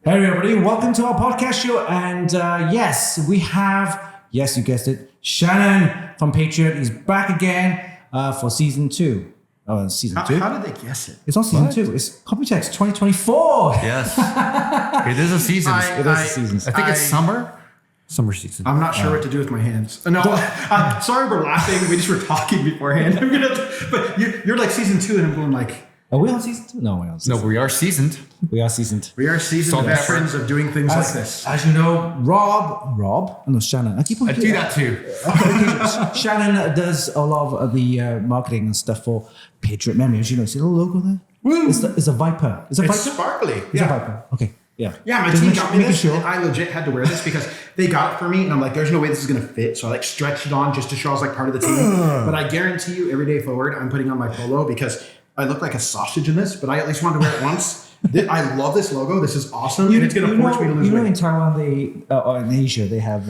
Hey everybody, welcome to our podcast show. And yes, we have, yes, you guessed it, Shannon from Patriot is back again for season 2. Oh, season 2? How did they guess it? It's not season 2, it's Computex 2024. Yes. It is a season. It is a season. I think it's summer. Summer season. I'm not sure what to do with my hands. No, I'm sorry we're laughing. We just were talking beforehand. But you're like season 2 and I'm going like... Are we on season 2? No, we're on season 2. No, we are seasoned. We are seasoned. We are seasoned veterans of doing things like this. As you know, Shannon. I keep on I do that too. Shannon does a lot of the marketing and stuff for Patriot Memory. As you know, see the little logo there? Woo. It's a Viper. It's sparkly. It's a Viper. Okay. Yeah. Yeah, my team got me this, and I legit had to wear this because they got it for me, and I'm like, there's no way this is going to fit, so I like stretched it on just to show I was like part of the team. But I guarantee you, every day forward, I'm putting on my polo because I look like a sausage in this, but I at least wanted to wear it once. I love this logo. This is awesome, and it's going to force me to lose weight. In Taiwan, or in Asia, they have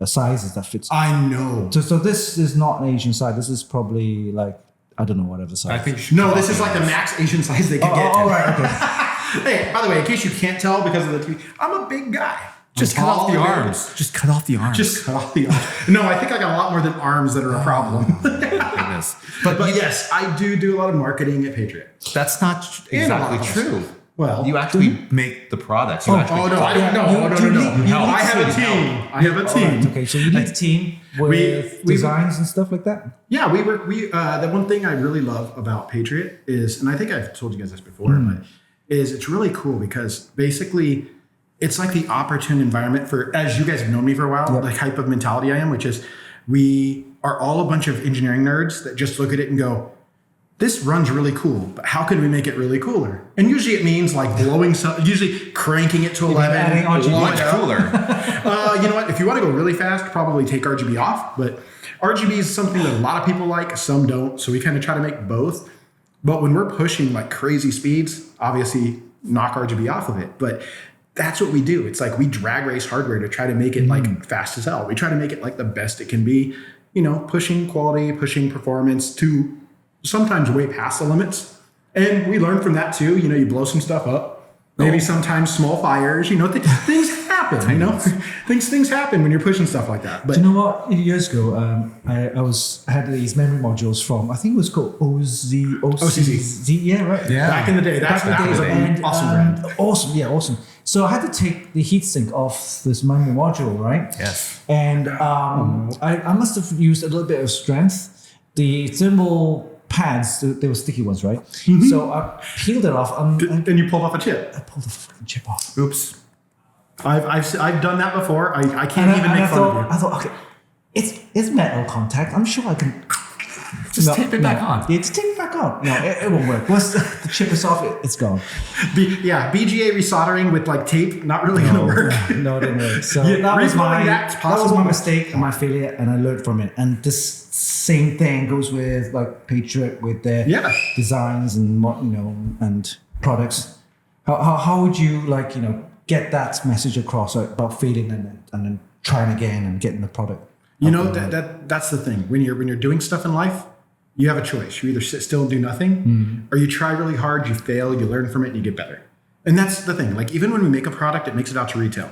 sizes that fits. I know. So this is not an Asian size. This is probably like, I don't know, whatever size. I think this is like the max Asian size they can get. All right, okay. Hey, by the way, in case you can't tell because of the TV, I'm a big guy. Just cut off the arms. Just cut off the arms. Just cut off the arms. No, I think I got a lot more than arms that are a problem. Goodness. But yes, I do a lot of marketing at Patriot. That's not exactly true. Well, you actually make the products. I don't know. No, I have a team. I have a team. Right, okay, so you need a team with designs and stuff like that? Yeah, the one thing I really love about Patriot is, and I think I've told you guys this before, but is it's really cool because basically it's like the opportune environment for, as you guys have known me for a while, the type of mentality I am, which is we are all a bunch of engineering nerds that just look at it and go, this runs really cool, but how can we make it really cooler? And usually it means like usually cranking it to 11. Much cooler. You know what? If you want to go really fast, probably take RGB off, but RGB is something that a lot of people like, some don't. So we kind of try to make both. But when we're pushing like crazy speeds, obviously knock RGB off of it. But that's what we do. It's like we drag race hardware to try to make it like fast as hell. We try to make it like the best it can be, pushing quality, pushing performance to sometimes way past the limits. And we learn from that too. You blow some stuff up, maybe sometimes small fires, things happen, things happen when you're pushing stuff like that. But do you know what? Years ago, I had these memory modules from, I think it was called OCZ. Yeah, right. Yeah. Back in the day, that was an awesome brand. Awesome. So I had to take the heatsink off this memory module, right? Yes. And I must have used a little bit of strength. The thermal pads, they were sticky ones, right? Mm-hmm. So I peeled it off. And you pulled off a chip. I pulled the fucking chip off. Oops. I've done that before. I can't even make fun of you. I thought, okay, it's metal contact. I'm sure I can just tape it back on. Yeah, just tape it back on. No, it won't work. Once the chip is off, it's gone. BGA resoldering with like tape, not really going to work. No, it didn't work. So that was my mistake and my failure, and I learned from it. And this same thing goes with like Patriot with their designs and and products. How would you get that message across about failing and then trying again and getting the product? That's the thing. When you're doing stuff in life, you have a choice. You either sit still and do nothing, or you try really hard, you fail, you learn from it, and you get better. And that's the thing. Like even when we make a product, it makes it out to retail.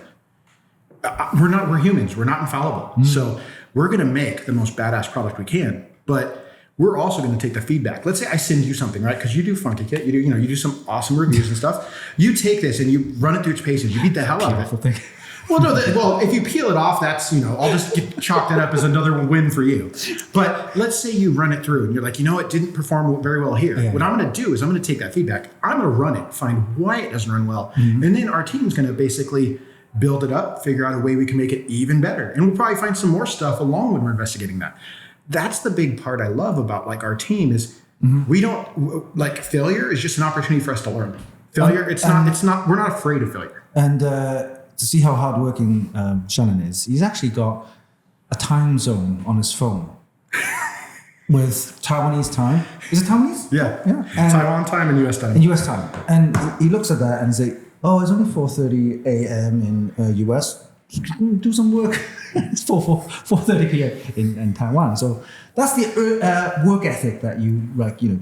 We're humans. We're not infallible. So we're going to make the most badass product we can, but we're also going to take the feedback. Let's say I send you something, right? Because you do Funky Kit, you do some awesome reviews and stuff. You take this and you run it through its paces. You beat the hell out of it. Well, if you peel it off, that's, I'll just chalk that up as another win for you. But let's say you run it through and you're like, it didn't perform very well here. Yeah. What I'm going to do is I'm going to take that feedback. I'm going to run it, find why it doesn't run well. Mm-hmm. And then our team's going to basically build it up, figure out a way we can make it even better. And we'll probably find some more stuff along when we're investigating that. That's the big part I love about like our team is we don't like failure is just an opportunity for us to learn. Failure, we're not afraid of failure. And to see how hardworking Shannon is, he's actually got a time zone on his phone with Taiwanese time. Is it Taiwanese? Yeah. And Taiwan time and US time. And US time. And he looks at that and he's like, oh, it's only 4:30 a.m. in US. Do some work. It's 4:30 p.m. in Taiwan. So that's the work ethic that you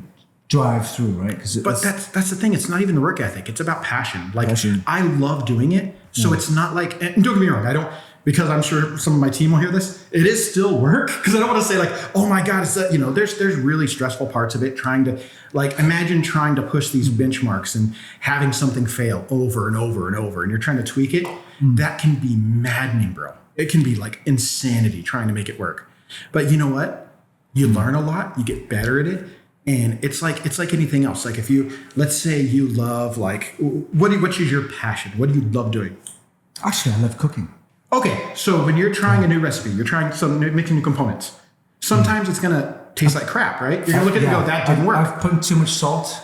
drive through, right? But that's the thing. It's not even the work ethic. It's about passion. Like I love doing it. So it's not like, and don't get me wrong, I don't, because I'm sure some of my team will hear this. It is still work, because I don't want to say like, oh my God, it's that, there's really stressful parts of it. Trying to imagine trying to push these benchmarks and having something fail over and over and over, and you're trying to tweak it. That can be maddening, bro. It can be like insanity trying to make it work. But you know what? You learn a lot, you get better at it. And it's like anything else. Like if you, let's say you love what is your passion? What do you love doing? Actually, I love cooking. Okay, so when you're trying a new recipe, you're making new components. Sometimes it's gonna taste like crap, right? You're gonna look at it and go, that didn't work. I've put too much salt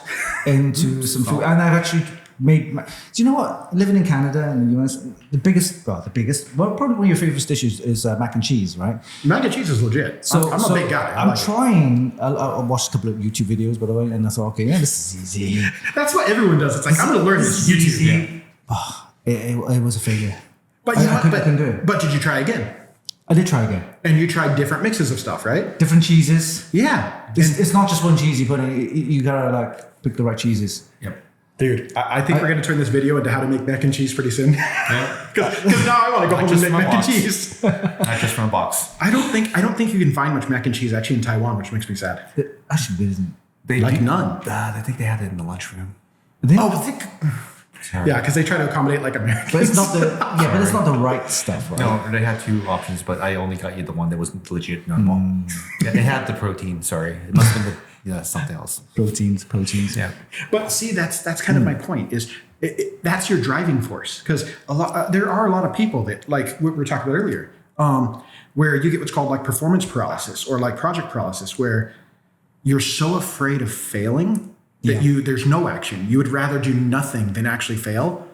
into some food, and I've actually made. Do you know what? Living in Canada and the US, probably one of your favorite dishes is mac and cheese, right? Mac and cheese is legit. So I'm a big guy. I'm trying. I watched a couple of YouTube videos, by the way, and I thought, okay, yeah, this is easy. That's what everyone does. It's like, I'm going to learn this YouTube. Easy. Oh, it was a failure. But I couldn't do it. But did you try again? I did try again. And you tried different mixes of stuff, right? Different cheeses. Yeah. It's not just one cheese. You gotta pick the right cheeses. Yep. Dude, I think we're going to turn this video into how to make mac and cheese pretty soon. Because now I want to go home and make mac and cheese. Not just from a box. I don't think you can find much mac and cheese actually in Taiwan, which makes me sad. Actually, there isn't. None. I think they had it in the lunchroom. Yeah, because they try to accommodate like Americans. But it's not but it's not the right stuff, right? No, they had two options, but I only got you the one that was legit normal. Yeah, they had the protein. Sorry, it must have been something else. Proteins. Yeah. But see, that's kind of my point. Is that's your driving force, because there are a lot of people that, like what we were talking about earlier, where you get what's called like performance paralysis or like project paralysis, where you're so afraid of failing that there's no action. You would rather do nothing than actually fail.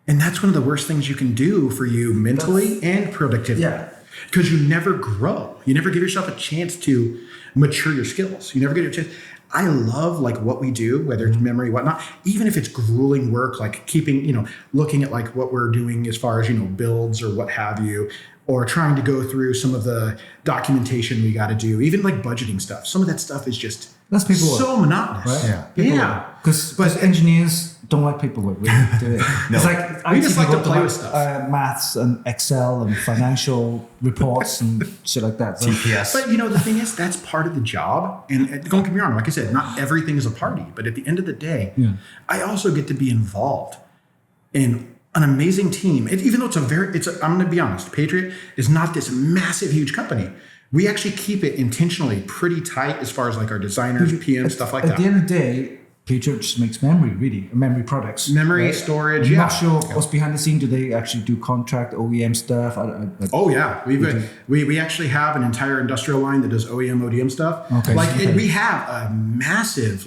And that's one of the worst things you can do for you mentally and productively. Yeah. Because you never grow. You never give yourself a chance to mature your skills. You never get a chance. I love like what we do, whether it's memory, whatnot, even if it's grueling work, like keeping, looking at like what we're doing as far as, builds or what have you, or trying to go through some of the documentation we got to do, even like budgeting stuff. Some of that stuff is just so monotonous. Right? Yeah. Because engineers don't like paperwork. We do it. No. It's like we just like to play with stuff. Maths and Excel and financial reports and shit like that. So, TPS. But the thing is, that's part of the job. And don't get me wrong, like I said, not everything is a party. But at the end of the day, I also get to be involved in an amazing team. Even though I'm going to be honest, Patriot is not this massive, huge company. We actually keep it intentionally pretty tight as far as like our designers, PMs, stuff like that. At the end of the day, Patriot just makes memory products. Memory, storage, I'm not sure what's behind the scene. Do they actually do contract OEM stuff? Oh yeah, we actually have an entire industrial line that does OEM, ODM stuff. Okay. We have a massive,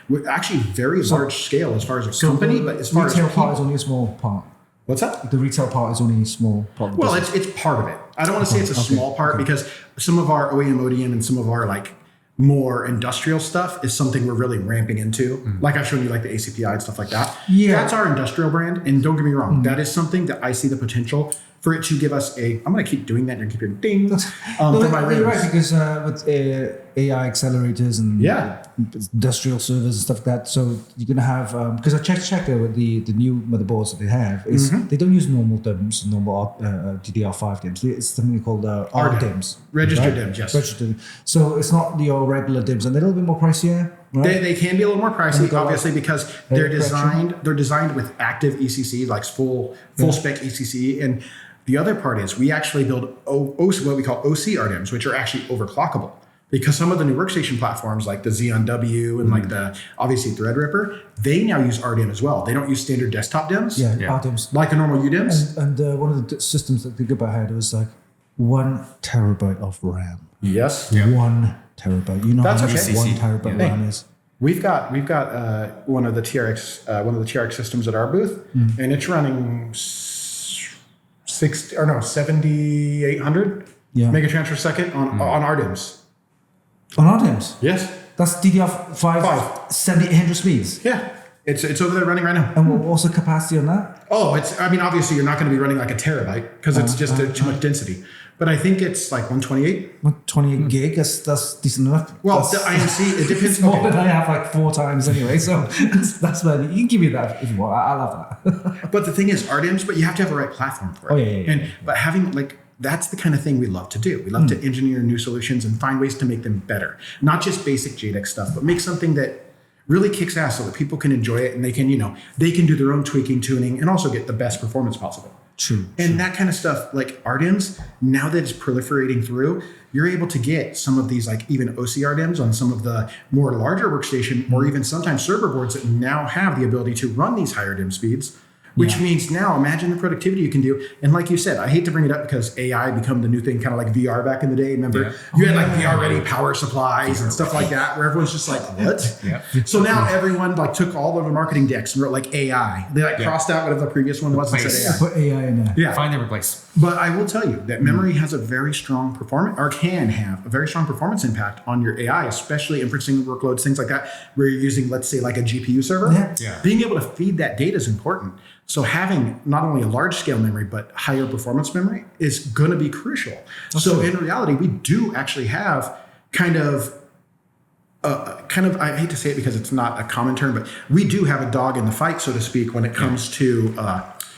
we're actually very large scale as far as a company, but as far as retail part is only a small part. What's that? The retail part is only a small part. Well, it's part of it. I don't want to say it's a small part because some of our OEM, ODM, and some of our more industrial stuff is something we're really ramping into. Like I've shown you, like the ACPI and stuff like that. Yeah, that's our industrial brand. And don't get me wrong, that is something that I see the potential for it to give us I'm going to keep doing that and keep hearing ding. You're right, because with AI accelerators and industrial servers and stuff like that, so you're going to have, because I checked with the new motherboards that they have, is they don't use normal DIMMs, normal DDR5 DIMMs. It's something called RDIMMs. Registered DIMMs, yes. Registered. So it's not your regular DIMMs, and they're a little bit more pricier. Right? They can be a little more pricey, obviously, because they're designed with active ECC, like full spec ECC. And the other part is we actually build what we call OC RDIMMs, which are actually overclockable. Because some of the new workstation platforms like the Xeon W and like the obviously Threadripper, they now use RDIMM as well. They don't use standard desktop DIMMs. RDIMMs. Like the normal UDIMMs. And one of the systems that the Gigabyte had was like 1 terabyte of RAM. Yes. 1 terabyte. You know that's how much okay. 1 terabyte RAM is? We've got one of the TRX systems at our booth, and it's running 7,800 mega transfer second on RDIMMs. On RDIMMs? Yes. That's DDR5 7,800 speeds. Yeah. It's over there running right now. And what's the capacity on that? Oh, obviously you're not going to be running like a terabyte because it's just too much density. But I think it's like 128. 128 gig, that's decent enough. Well, That's- the IMC, it depends. It's more than I have like 4 times anyway, so that's where you can give me that if you want. I love that. But the thing is, RDIMMs, but you have to have the right platform for it. Oh, yeah. But having like, that's the kind of thing we love to do. We love to engineer new solutions and find ways to make them better. Not just basic JDEX stuff, but make something that really kicks ass so that people can enjoy it and they can, they can do their own tweaking, tuning, and also get the best performance possible. True. And that kind of stuff, like RDIMMs, now that it's proliferating through, you're able to get some of these, like even OC RDIMMs on some of the more larger workstation, or even sometimes server boards that now have the ability to run these higher DIMM speeds. Which means now imagine the productivity you can do. And like you said, I hate to bring it up because AI become the new thing, kind of like VR back in the day. Remember, you had like VR ready power supplies and stuff like that, where everyone's just like, what? Yeah. So now everyone like took all of the marketing decks and wrote like AI. They like crossed out whatever the previous one was and said AI. Put AI in there. Yeah. Find and replace. But I will tell you that memory has a very strong performance, or can have a very strong performance impact on your AI, especially inferencing workloads, things like that, where you're using, let's say, like a GPU server. Yeah. Being able to feed that data is important. So having not only a large scale memory, but higher performance memory is going to be crucial. So in reality, we do actually have kind of, I hate to say it because it's not a common term, but we do have a dog in the fight, so to speak, when it comes to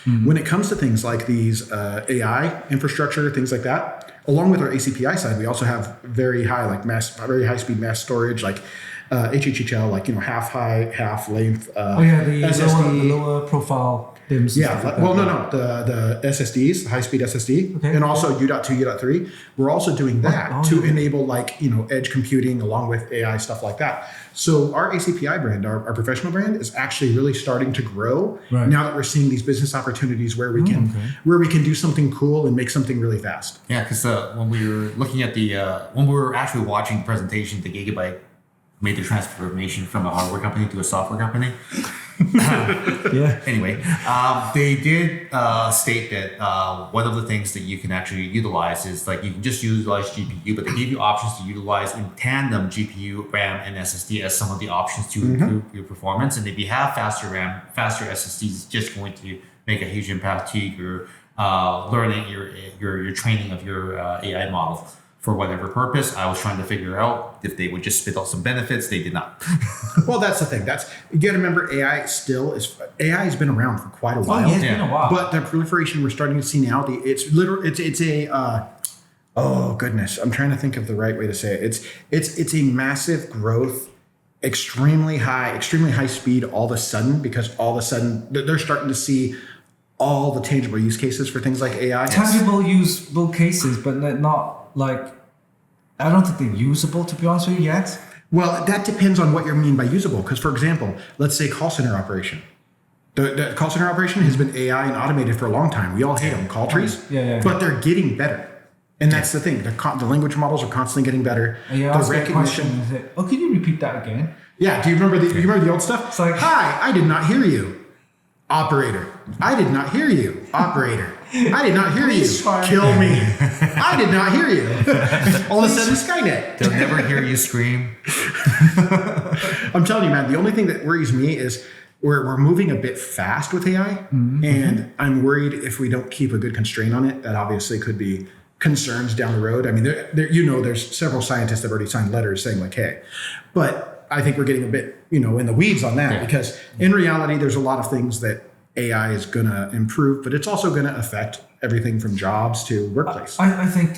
things like these AI infrastructure, things like that. Along with our ACPI side, we also have very high, like very high speed mass storage, like HHHL, like half height, half length. The SSD. lower profile DIMMs. The SSDs, the high speed SSD, and also U.2, U.3. We're also doing that to enable edge computing along with AI stuff like that. So our ACPI brand, our professional brand, is actually really starting to grow now that we're seeing these business opportunities where we can do something cool and make something really fast. Yeah, because when we were looking at when we were actually watching the presentation, the Gigabyte made the transformation from a hardware company to a software company. Anyway, they did state that one of the things that you can actually utilize is like you can just utilize GPU, but they give you options to utilize in tandem GPU, RAM, and SSD as some of the options to improve your performance. And if you have faster RAM, faster SSDs, it's just going to make a huge impact to your learning, your training of your AI model. For whatever purpose, I was trying to figure out if they would just spit out some benefits. They did not. Well, that's the thing. You got to remember, AI has been around for quite a while. It's been a while. But the proliferation we're starting to see now, oh goodness, I'm trying to think of the right way to say it. It's a massive growth, extremely high speed all of a sudden, because all of a sudden they're starting to see all the tangible use cases for things like AI. Tangible usable cases, but not like, I don't think they're usable, to be honest with you, yet. Well, that depends on what you mean by usable. Because, for example, let's say call center operation. The call center operation has been AI and automated for a long time. We all hate them, call trees. But they're getting better. And that's the thing. The language models are constantly getting better. The recognition. Can you repeat that again? Yeah. Do you remember the old stuff? It's like, hi, I did not hear you. Operator. I did not hear you. Operator. I did not hear you. Kill me. I did not hear you. All of a sudden, Skynet. They'll never hear you scream. I'm telling you, man, the only thing that worries me is we're moving a bit fast with AI. And I'm worried if we don't keep a good constraint on it, that obviously could be concerns down the road. I mean, there's several scientists that have already signed letters saying like, hey, but I think we're getting a bit, in the weeds on that, because in reality, there's a lot of things that AI is going to improve, but it's also going to affect everything from jobs to workplace. I think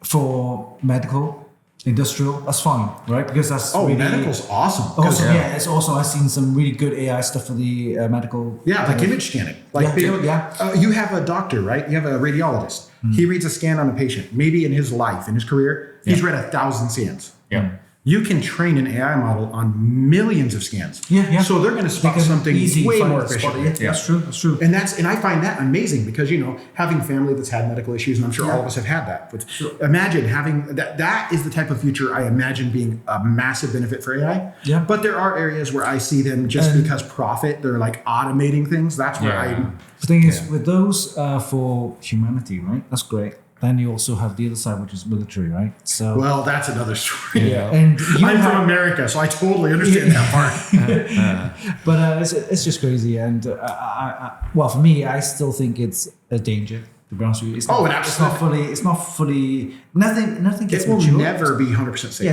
for medical, industrial, that's fine, right? Because that's medical's awesome. It's also, I've seen some really good AI stuff for the medical. Yeah, like image scanning. You have a doctor, right? You have a radiologist. He reads a scan on a patient. Maybe in his life, in his career, he's read 1,000 scans. Yeah. You can train an AI model on millions of scans. So they're going to spot something way more efficiently. That's true. And I find that amazing because, having family that's had medical issues, and I'm sure all of us have had that. But imagine having that is the type of future I imagine being a massive benefit for AI. Yeah. But there are areas where I see them just because profit, they're like automating things. That's where the thing is, with those for humanity, right? That's great. Then you also have the other side, which is military, right? So, well, that's another story. And I'm from America, so I totally understand that part. But it's just crazy. And for me, I still think it's a danger To be honest with you, it's not fully. Nothing gets mature. It will never be 100% safe. Yeah,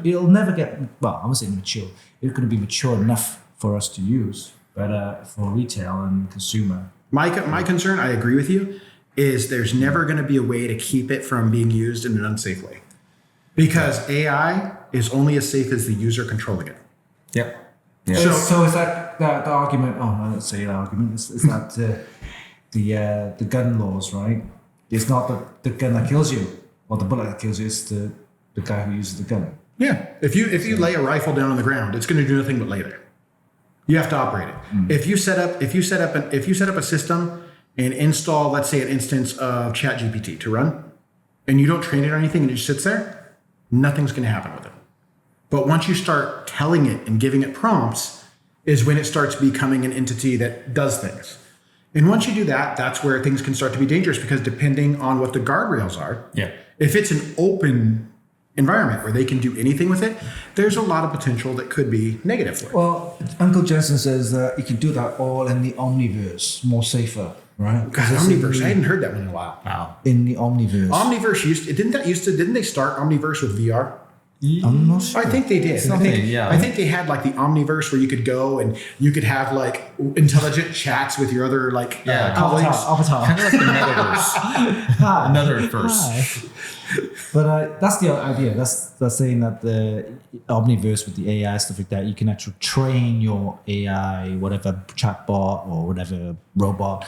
it'll never get. Well, I won't say mature. It's going to be mature enough for us to use, but for retail and consumer. My concern, I agree with you, is there's never going to be a way to keep it from being used in an unsafe way, because AI is only as safe as the user controlling it. Yep. Yeah. So is that the argument? Oh, let's say the argument is that the gun laws, right? It's not the gun that kills you or the bullet that kills you. It's the guy who uses the gun. Yeah. If you lay a rifle down on the ground, it's going to do nothing but lay there. You have to operate it. If you set up a system and install, let's say, an instance of ChatGPT to run, and you don't train it or anything, and it just sits there, nothing's going to happen with it. But once you start telling it and giving it prompts, is when it starts becoming an entity that does things. And once you do that, that's where things can start to be dangerous, because depending on what the guardrails are, if it's an open environment where they can do anything with it, there's a lot of potential that could be negative for it. Well, Uncle Jensen says that you can do that all in the Omniverse, more safer, right? God, Omniverse, I hadn't heard that one in a while. Wow. In the Omniverse. Omniverse didn't they start Omniverse with VR? I'm not sure. I think they did. I think they had like the Omniverse where you could go and you could have like intelligent chats with your other colleagues. Avatar. Kind of like the metaverse. Another verse. But that's the idea. That's saying that the Omniverse with the AI stuff like that, you can actually train your AI, whatever chatbot or whatever robot,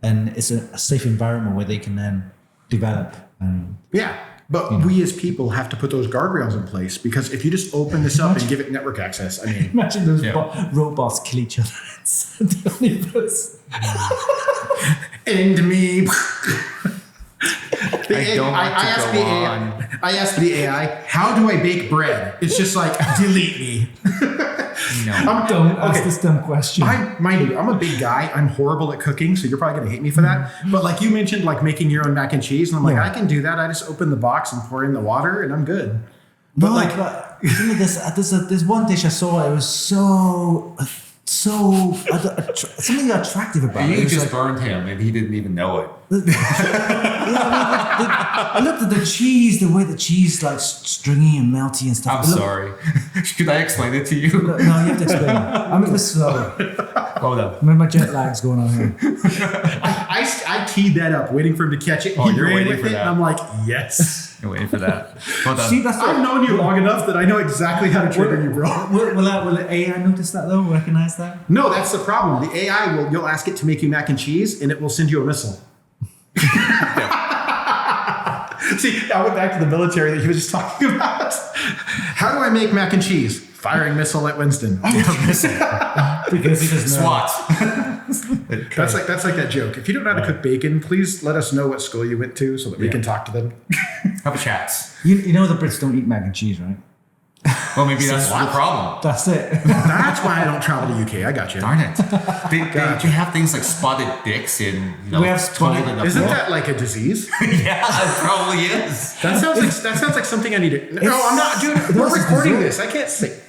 and it's a safe environment where they can then develop. But we as people have to put those guardrails in place, because if you just open this up and give it network access, I mean, imagine those robots kill each other inside the Omniverse. End me. I asked the AI, how do I bake bread? It's just like, delete me. No. Don't ask this dumb question. Mind you, I'm a big guy. I'm horrible at cooking, so you're probably going to hate me for that. But like you mentioned, like making your own mac and cheese, and I'm like, I can do that. I just open the box and pour in the water, and I'm good. But there's one dish I saw. It was so something attractive about it. You just burned him, and he didn't even know it. I looked at the cheese, the way the cheese like stringy and melty and stuff. I'm sorry. Could I explain it to you? No, you have to explain it. I'm a bit slow. Hold up. My jet lag's going on here. I teed that up, waiting for him to catch it. Oh, you're waiting for that. And I'm like, yes. You're waiting for that. Hold on. See, I've known you long enough that I know exactly how to trigger you, bro. Will the AI notice that though? Recognize that? No, that's the problem. The AI you'll ask it to make you mac and cheese, and it will send you a missile. See, I went back to the military that he was just talking about. How do I make mac and cheese? Firing missile at Winston. Missile. Because he doesn't know. SWAT. That's like that joke. If you don't know how to cook bacon, please let us know what school you went to so that we can talk to them. Have a chat. You know the Brits don't eat mac and cheese, right? Well, maybe that's the problem. That's it. That's why I don't travel to UK. I got you. Darn it. They have things like spotted dicks in, we have spotted. Isn't that like a disease? Yeah, it probably is. That sounds like something I need to. No, I'm not, dude. We're recording this. I can't say.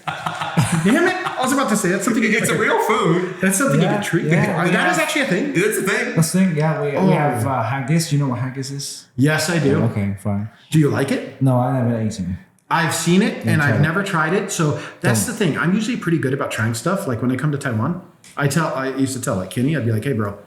Damn it! I was about to say that's something. It's a real food. That's something you can treat. That is actually a thing. It's a thing. That's the thing. Yeah, we have haggis. You know what haggis is? Yes, I do. Okay, fine. Do you like it? No, I never ate it. I've seen it and I've never tried it. So that's the thing. I'm usually pretty good about trying stuff. Like when I come to Taiwan, I used to tell like Kenny, I'd be like, hey bro,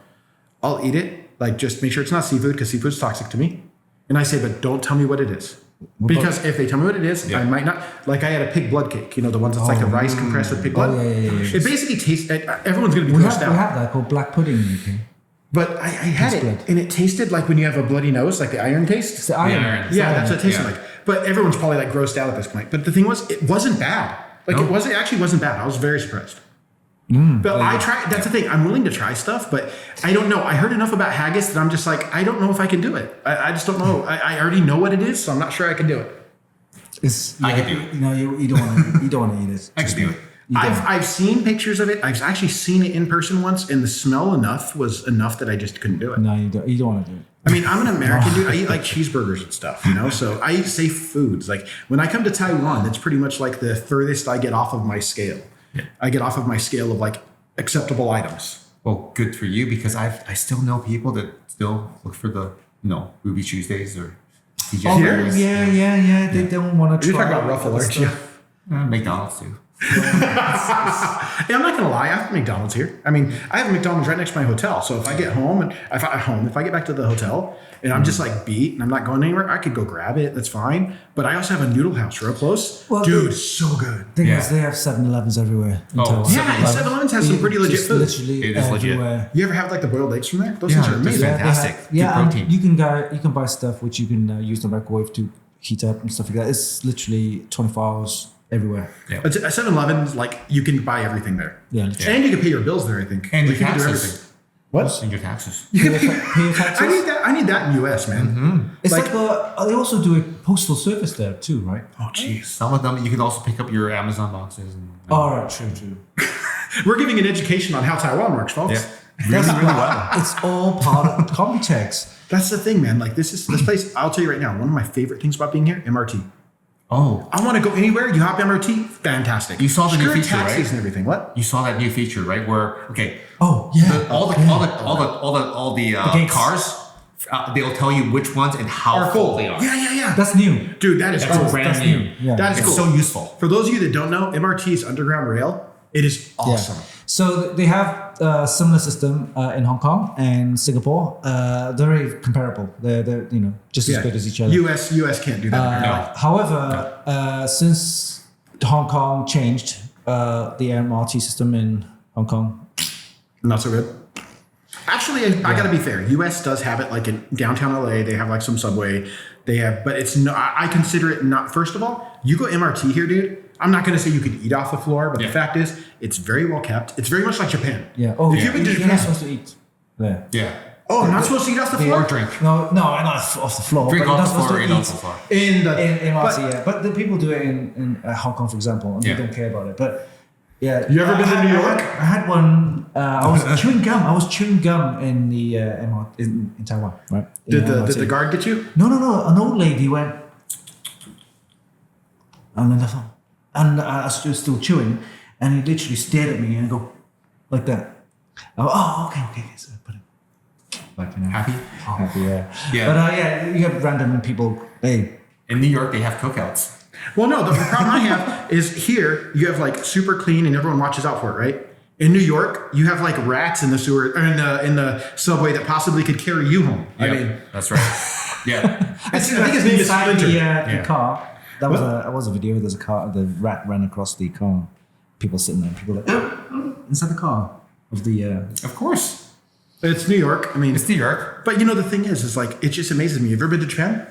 I'll eat it. Like just make sure it's not seafood, because seafood's toxic to me. And I say, but don't tell me what it is. Because if they tell me what it is, I might not. Like I had a pig blood cake, the ones that's like the rice compressed with pig blood. Oh, yeah. It basically tastes, everyone's going to be grossed out. We have that called black pudding in the UK. But I had it, and it tasted like when you have a bloody nose, like the iron taste. It's the iron. Yeah, that's what it tasted like. But everyone's probably like grossed out at this point. But the thing was, it wasn't bad. Like it actually wasn't bad. I was very surprised. But I tried. That's the thing. I'm willing to try stuff, but I don't know. I heard enough about haggis that I'm just like, I don't know if I can do it. I just don't know. I already know what it is, so I'm not sure I can do it. I can do it. You don't want to eat it. I can do it. I've seen pictures of it. I've actually seen it in person once, and the smell was enough that I just couldn't do it. No, you don't want to do it. I mean, I'm an American dude. I eat like cheeseburgers and stuff, so I eat safe foods. Like when I come to Taiwan, that's pretty much like the furthest I get off of my scale. Yeah. I get off of my scale of like acceptable items. Well, good for you, because I still know people that still look for the Ruby Tuesdays or TJ. Oh, yeah. They don't want to try. You're talking about Ruffle, aren't you? McDonald's too. Yeah, I'm not gonna lie. I have McDonald's here. I mean, I have a McDonald's right next to my hotel. So if I get home and if I get back to the hotel and I'm just like beat and I'm not going anywhere, I could go grab it. That's fine. But I also have a noodle house real close. Well, dude, so good. Thing is, they have 7-Elevens everywhere. Yeah, and 7-Elevens has some pretty legit food. Literally it is everywhere. legit. You ever have like the boiled eggs from there? Those things are amazing. Fantastic. And you can buy stuff which you can use the microwave to heat up and stuff like that. It's literally 24 hours. Everywhere. Yeah. At 7-Eleven, like you can buy everything there. Yeah. And you can pay your bills there, I think. And your you can do taxes. everything. What? And your taxes. Pay your taxes? I need that in US, man. Mm-hmm. It's like they also do a postal service there too, right? Oh, jeez. Some of them you can also pick up your Amazon boxes. All right, true. We're giving an education on how Taiwan works, folks. Yeah. Really well. It's all part of Computex. That's the thing, man. Like this place. I'll tell you right now. One of my favorite things about being here, MRT. Oh, I want to go anywhere. You hop MRT, fantastic. You saw the new feature, taxis right? and everything. What? You saw that new feature, right? Where Oh yeah. all the cars, they'll tell you which ones and how full they are. Yeah. That's new. Dude, that is cool. brand new. Yeah. That is It's cool. so useful. For those of you that don't know, MRT is underground rail. It is awesome. Yeah. So they have a similar system in Hong Kong and Singapore. They're very comparable. They're just as good as each other. US can't do that. However, since Hong Kong changed the MRT system in Hong Kong, Not so good. Actually, I gotta be fair. US does have it like in downtown LA. They have like some subway. They have, but it's no. I consider it not. First of all, you go MRT here, dude. I'm not gonna say you could eat off the floor, but the fact is, it's very well kept. It's very much like Japan. Yeah. Oh, if you've been to you're Japan, not supposed to eat there. Yeah. Oh, not supposed to eat off the floor. Or drink. No, not off the floor. Drink but off the you're not floor, eat off supposed the floor. to eat In MRT, yeah. But the people do it in Hong Kong, for example, and they don't care about it. But yeah. You ever been to New York? I had one. I was chewing gum. I was chewing gum in the MRT in Taiwan, right? Did the guard get you? No. An old lady went, and I was still chewing, and he literally stared at me and go like that. I go, oh, okay. So I put it like Happy? happy, yeah. Yeah. But you have random people. Hey, In New York, they have cookouts. Well, no. The problem I have is here you have like super clean and everyone watches out for it, right? In New York, you have like rats in the sewer or in the subway that possibly could carry you home. I mean, that's right. Yeah. I think his name is inside Splinter. the car. That was a video. There's a car. The rat ran across the car. People sitting there. People like inside the car of the. Of course. It's New York. I mean, It's New York. but the thing is like it just amazes me. Have you ever been to Japan?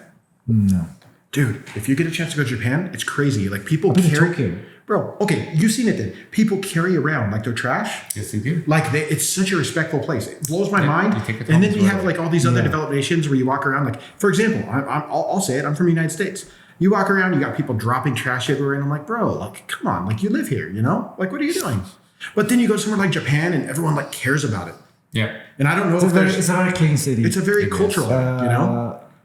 No. Dude, if you get a chance to go to Japan, it's crazy. Like people I've been to carry, Tokyo. bro. Okay, you've seen it then. People carry around like their trash. Yes, they do. Like it's such a respectful place. It blows my Yeah, mind. you take it And then home you as have well. like all these other developed nations where you walk around. Like for example, I'll say it. I'm from the United States. You walk around, you got people dropping trash everywhere, and I'm like, bro, like come on, like you live here, Like what are you doing? But then you go somewhere like Japan, and everyone like cares about it. Yeah. And I don't know It's if a very clean city. it's a very It is. cultural,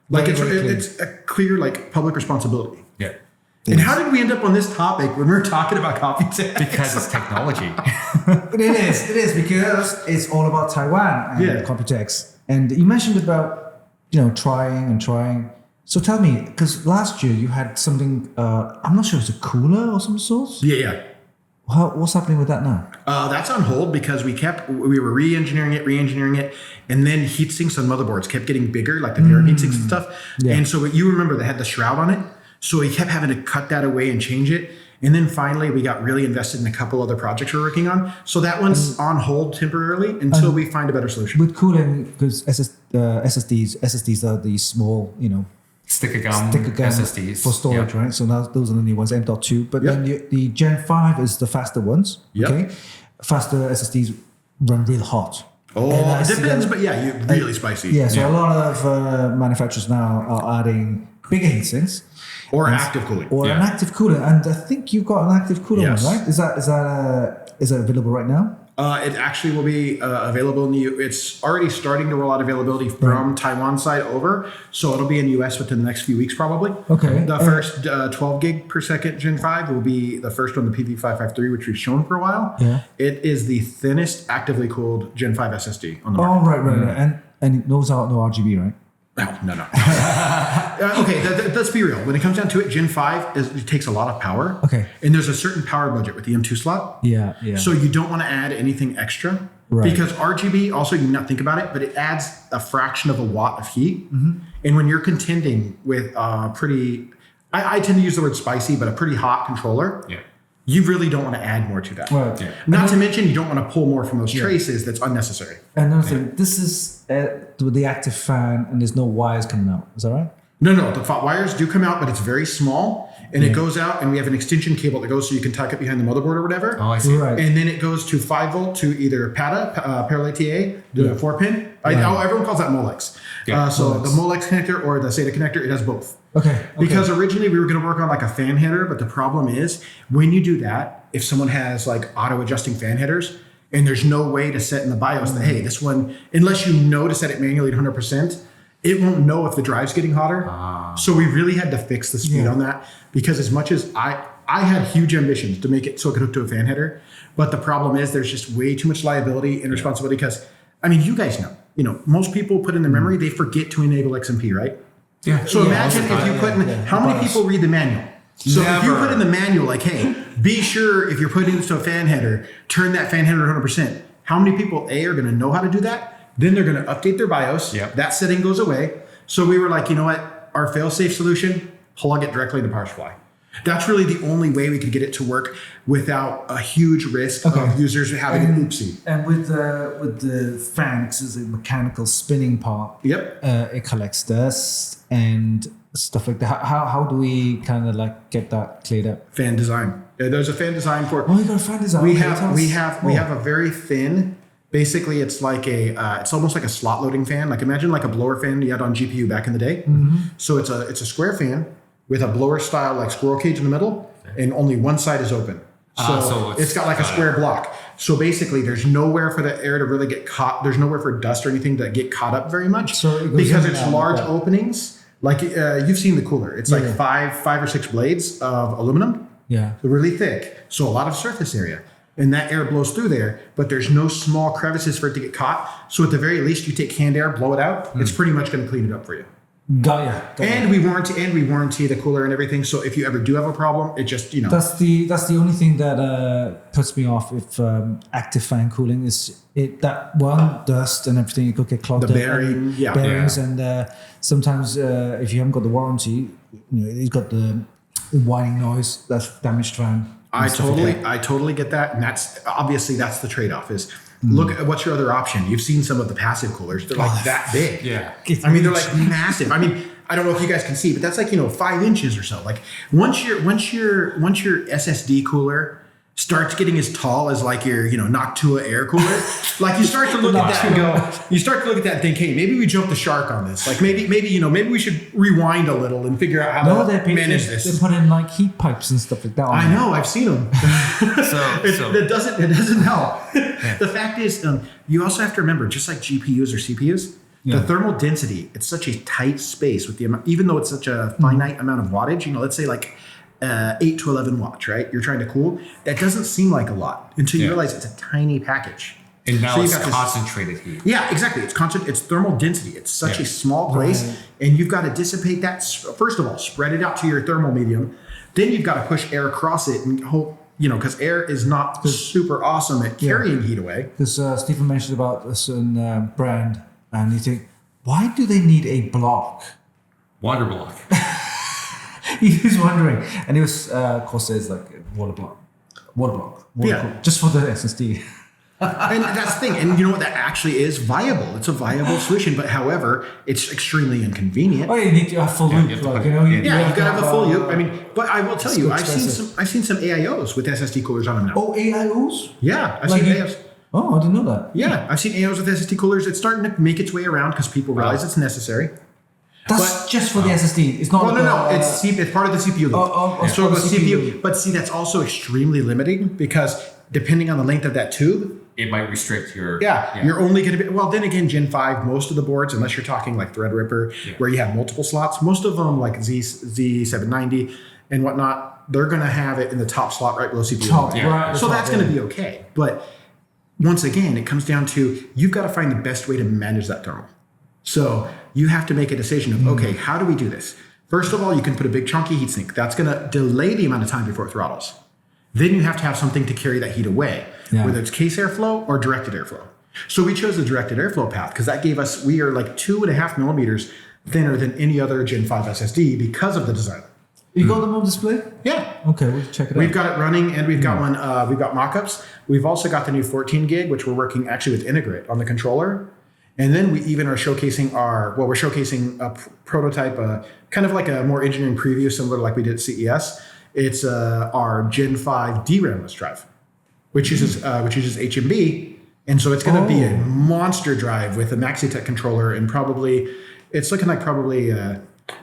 like very, very clean. it's a clear like public responsibility. Yeah. And how did we end up on this topic when we were talking about coffee tech? Because it's technology. But it is because it's all about Taiwan and Computex. And you mentioned about trying. So tell me, because last year you had something. I'm not sure it's a cooler or some sort. Yeah. What's happening with that now? That's on hold because we were re-engineering it, and then heat sinks on motherboards kept getting bigger, like the mirror heat sinks and stuff. Yeah. And so you remember they had the shroud on it, so we kept having to cut that away and change it. And then finally, we got really invested in a couple other projects we're working on. So that one's on hold temporarily until we find a better solution. With cooling, because SSDs are the small, Sticker gum SSDs. for storage, right? So now those are the new ones, M.2. But then the Gen5 is the faster ones. Yep. Okay, faster SSDs run real hot. Oh, And it depends, but you really spicy. Yeah, so a lot of manufacturers now are adding bigger heat sinks Or active cooling. or an active cooler, and I think you've got an active cooler Yes. one, right? Is that available right now? It actually will be available in the it's already starting to roll out availability from Taiwan side over. So it'll be in the US within the next few weeks probably. Okay. The first 12 gig per second Gen 5 will be the first one, the PV553, which we've shown for a while. Yeah. It is the thinnest actively cooled Gen 5 SSD on the market. Oh, right. And those are no RGB, right? No. Okay, let's be real. When it comes down to it, Gen 5 it takes a lot of power. Okay. And there's a certain power budget with the M2 slot. Yeah. So you don't want to add anything extra. Right. Because RGB, also, you not think about it, but it adds a fraction of a watt of heat. Mm-hmm. And when you're contending with pretty, I tend to use the word spicy, but a pretty hot controller. Yeah. You really don't want to add more to that. Right. Yeah. Not to mention, you don't want to pull more from those traces. That's unnecessary. Another thing, this is with the active fan, and there's no wires coming out. Is that right? No, the wires do come out, but it's very small, and it goes out, and we have an extension cable that goes so you can tuck it behind the motherboard or whatever. Oh, I see. Right. And then it goes to 5 volt to either PATA, parallel TA, the 4-pin. Everyone calls that Molex. Yeah. So the Molex connector or the SATA connector, it has both. Okay. Because originally we were going to work on like a fan header, but the problem is when you do that, if someone has like auto adjusting fan headers and there's no way to set in the BIOS that, hey, this one, unless you know to set it manually at 100%, it won't know if the drive's getting hotter. So we really had to fix the speed on that because as much as I had huge ambitions to make it so it could hook to a fan header, but the problem is there's just way too much liability and responsibility because, I mean, you guys know, most people put in their memory, they forget to enable XMP, right? Yeah. So imagine if you put in, how many people read the manual? So if you put in the manual, like, hey, be sure if you're putting this to a fan header, turn that fan header to 100%. How many people, A, are going to know how to do that? Then they're going to update their BIOS. Yep. That setting goes away. So we were like, you know what? Our fail-safe solution, plug it directly into power supply. That's really the only way we could get it to work without a huge risk of users having an oopsie. And with the fan, because it's a mechanical spinning part, it collects dust and stuff like that. How do we kind of like get that cleared up? Fan design. There's a fan design for it. Oh, you got a fan design. We have a very thin. Basically, it's like it's almost like a slot loading fan. Like imagine like a blower fan you had on GPU back in the day. Mm-hmm. So it's a square fan with a blower style like squirrel cage in the middle, and only one side is open. So it's got like a square block. So basically, there's nowhere for the air to really get caught. There's nowhere for dust or anything to get caught up very much because it's large openings. Like you've seen the cooler. It's like five or six blades of aluminum. Yeah. They're really thick. So a lot of surface area. And that air blows through there, but there's no small crevices for it to get caught. So at the very least, you take canned air, blow it out. It's pretty much going to clean it up for you. Got ya. And we warranty the cooler and everything. So if you ever do have a problem, it just That's the only thing that puts me off with active fan cooling is dust and everything. It could get clogged. The bearing, bearings, and sometimes if you haven't got the warranty, it's got the whining noise. That's damaged fan. I totally get that, and that's the trade-off. Is look at what's your other option. You've seen some of the passive coolers; they're like that big. Yeah, I mean they're like massive. I mean I don't know if you guys can see, but that's like 5 inches or so. Like once your SSD cooler starts getting as tall as like your Noctua air cooler, like you start to look at that and go, think, hey, maybe we jumped the shark on this. Like maybe we should rewind a little and figure out how to manage this. They put in like heat pipes and stuff like that. I know, I've seen them. It doesn't help. Yeah. The fact is, you also have to remember, just like GPUs or CPUs, the thermal density, it's such a tight space with the amount, even though it's such a finite amount of wattage, let's say like 8 to 11 watts, right? You're trying to cool. That doesn't seem like a lot until you realize it's a tiny package. And now it's concentrated heat. Yeah, exactly. It's thermal density. It's such a small place, and you've got to dissipate that. First of all, spread it out to your thermal medium. Then you've got to push air across it and hope, because air is not super awesome at carrying heat away. Because Stephen mentioned about a certain brand, and you think, why do they need a block? Water block. He was wondering, and it was Corsair's like water block, just for the SSD. And that's the thing, and you know what, that actually is viable. It's a viable solution, but however, it's extremely inconvenient. Oh, you need to have full loop, you gotta have a full loop. I mean, but I will tell you, I've seen some AIOs with SSD coolers on them now. Oh, AIOs? Yeah, I've seen AIOs. Oh, I didn't know that. Yeah, I've seen AIOs with SSD coolers. It's starting to make its way around because people realize it's necessary. That's just for the SSD. It's not. No. It's part of the CPU loop. So it goes CPU. But see, that's also extremely limiting because depending on the length of that tube, it might restrict your. You're only going to be, well, then again, Gen 5, most of the boards, unless you're talking like Threadripper, where you have multiple slots, most of them like Z790 and whatnot, they're going to have it in the top slot right below CPU. Right, so that's going to be okay. But once again, it comes down to you've got to find the best way to manage that thermal. So you have to make a decision of, okay, how do we do this? First of all, you can put a big chunky heatsink. That's going to delay the amount of time before it throttles. Then you have to have something to carry that heat away, whether it's case airflow or directed airflow. So we chose the directed airflow path because that gave us, we are like 2.5 millimeters thinner than any other Gen 5 SSD because of the design. You got them on display? Yeah. Okay, we'll check it out. We've got it running, and we've got one. We've got mock-ups. We've also got the new 14 gig, which we're working actually with Integrate on the controller. And then we even are showcasing we're showcasing a prototype, kind of like a more engineering preview, similar to like we did at CES. It's our Gen 5 DRAM-less drive, which uses HMB. And so it's going to be a monster drive with a MaxiTech controller, and it's looking like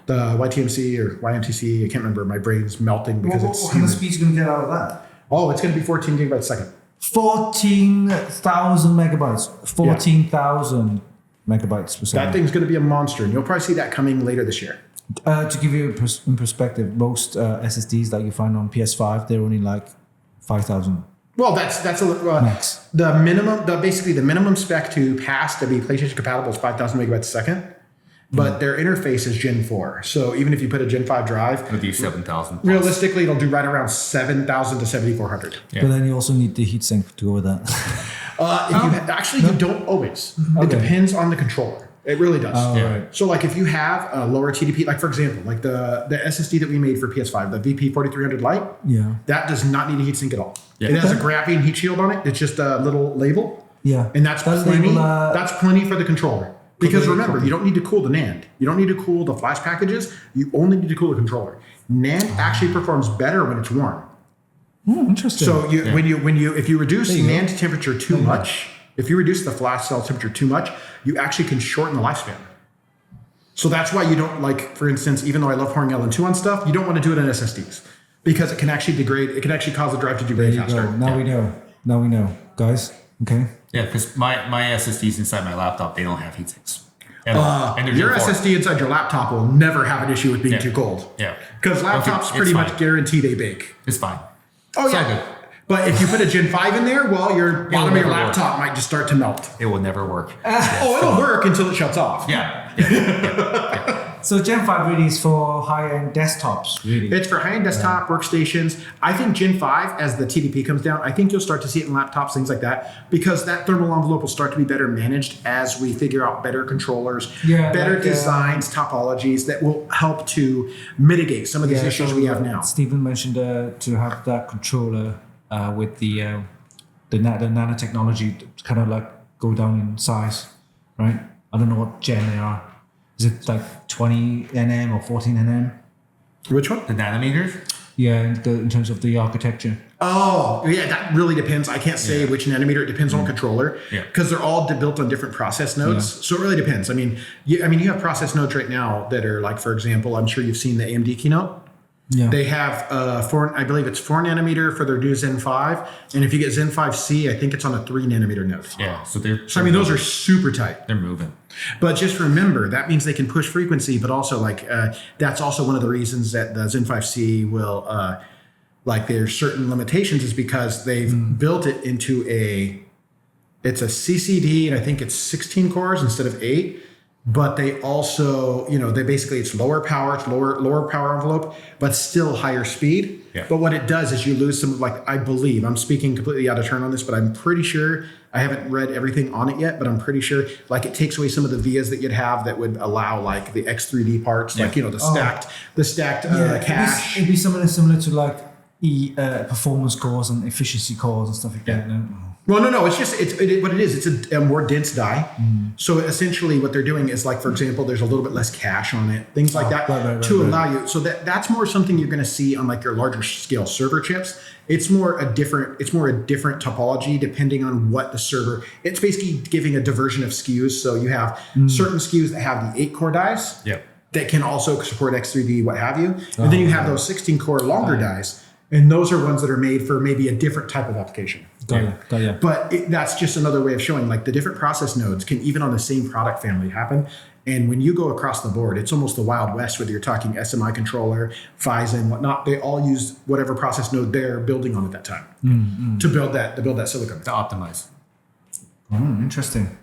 the YTMC or YMTC, I can't remember. My brain's melting because what kind of speed is going to get out of that? Oh, it's going to be 14 gigabytes a second. 14,000 megabytes. 14,000 megabytes per second. That thing's going to be a monster, and you'll probably see that coming later this year. To give you in perspective, most SSDs that you find on PS5, they're only like 5,000. Well, that's a max. The minimum spec to pass to be PlayStation compatible is 5,000 megabytes a second. But their interface is Gen 4. So even if you put a Gen 5 drive, it'll do 7,000. Realistically, it'll do right around 7,000 to 7,400. Yeah. But then you also need the heatsink to go with that. You don't always. Okay. It depends on the controller. It really does. Right. So like if you have a lower TDP, like for example, like the SSD that we made for PS5, the VP4300 Lite, that does not need a heatsink at all. Yeah. It has a graphene heat shield on it. It's just a little label. Yeah. And that's plenty. That's plenty for the controller. Because remember, you don't need to cool the NAND. You don't need to cool the flash packages. You only need to cool the controller. NAND actually performs better when it's warm. Interesting. So if you reduce NAND temperature too much, if you reduce the flash cell temperature too much, you actually can shorten the lifespan. So that's why you don't, like, for instance, even though I love pouring LN2 on stuff, you don't want to do it on SSDs because it can actually degrade. It can actually cause the drive to degrade faster. Now we know, guys. Okay. Yeah, because my SSDs inside my laptop, they don't have heatsinks. And your SSD inside your laptop will never have an issue with being too cold. Yeah. Because laptops pretty much guarantee they bake. It's fine. Oh, yeah. Good. But if you put a Gen 5 in there, well, your bottom of your laptop might just start to melt. It will never work. It'll work until it shuts off. Yeah. So Gen 5 really is for high-end desktops, really. It's for high-end desktop workstations. I think Gen 5, as the TDP comes down, I think you'll start to see it in laptops, things like that, because that thermal envelope will start to be better managed as we figure out better controllers, better designs, topologies that will help to mitigate some of these issues we have now. Stephen mentioned to have that controller with the nanotechnology to kind of like go down in size, right? I don't know what gen they are. Is it like 20 nm or 14 nm? Which one? The nanometers? Yeah, in terms of the architecture. Oh, yeah, that really depends. I can't say which nanometer. It depends on the controller because they're all built on different process nodes. So it really depends. I mean, you have process nodes right now that are like, for example, I'm sure you've seen the AMD keynote. Yeah. They have I believe it's 4 nanometer for their new Zen 5. And if you get Zen 5C, I think it's on a 3 nanometer node. Yeah. So those are super tight. They're moving. But just remember, that means they can push frequency, but also like that's also one of the reasons that the Zen 5C will there's certain limitations is because they've built it into it's a CCD, and I think it's 16 cores instead of 8. But they also, it's lower power, it's lower power envelope, but still higher speed. Yeah. But what it does is you lose some, I believe, I'm speaking completely out of turn on this, but I'm pretty sure, I haven't read everything on it yet, but I'm pretty sure, it takes away some of the vias that you'd have that would allow, the X3D parts, the stacked cache. It'd be something similar to, performance cores and efficiency cores and stuff like that. No? Well, no. It's just what it is. It's a more dense die. So essentially, what they're doing is for example, there's a little bit less cache on it, things like that, allow you. So that's more something you're going to see on your larger scale server chips. It's more a different topology depending on what the server. It's basically giving a diversion of SKUs. So you have certain SKUs that have the 8-core dies that can also support X3D, what have you, and then you have those 16-core longer dies. And those are ones that are made for maybe a different type of application. Got ya. But that's just another way of showing like the different process nodes can even on the same product family happen. And when you go across the board, it's almost the Wild West, whether you're talking SMI controller, FISA and whatnot, they all use whatever process node they're building on at that time to build that silicon. To optimize. Interesting.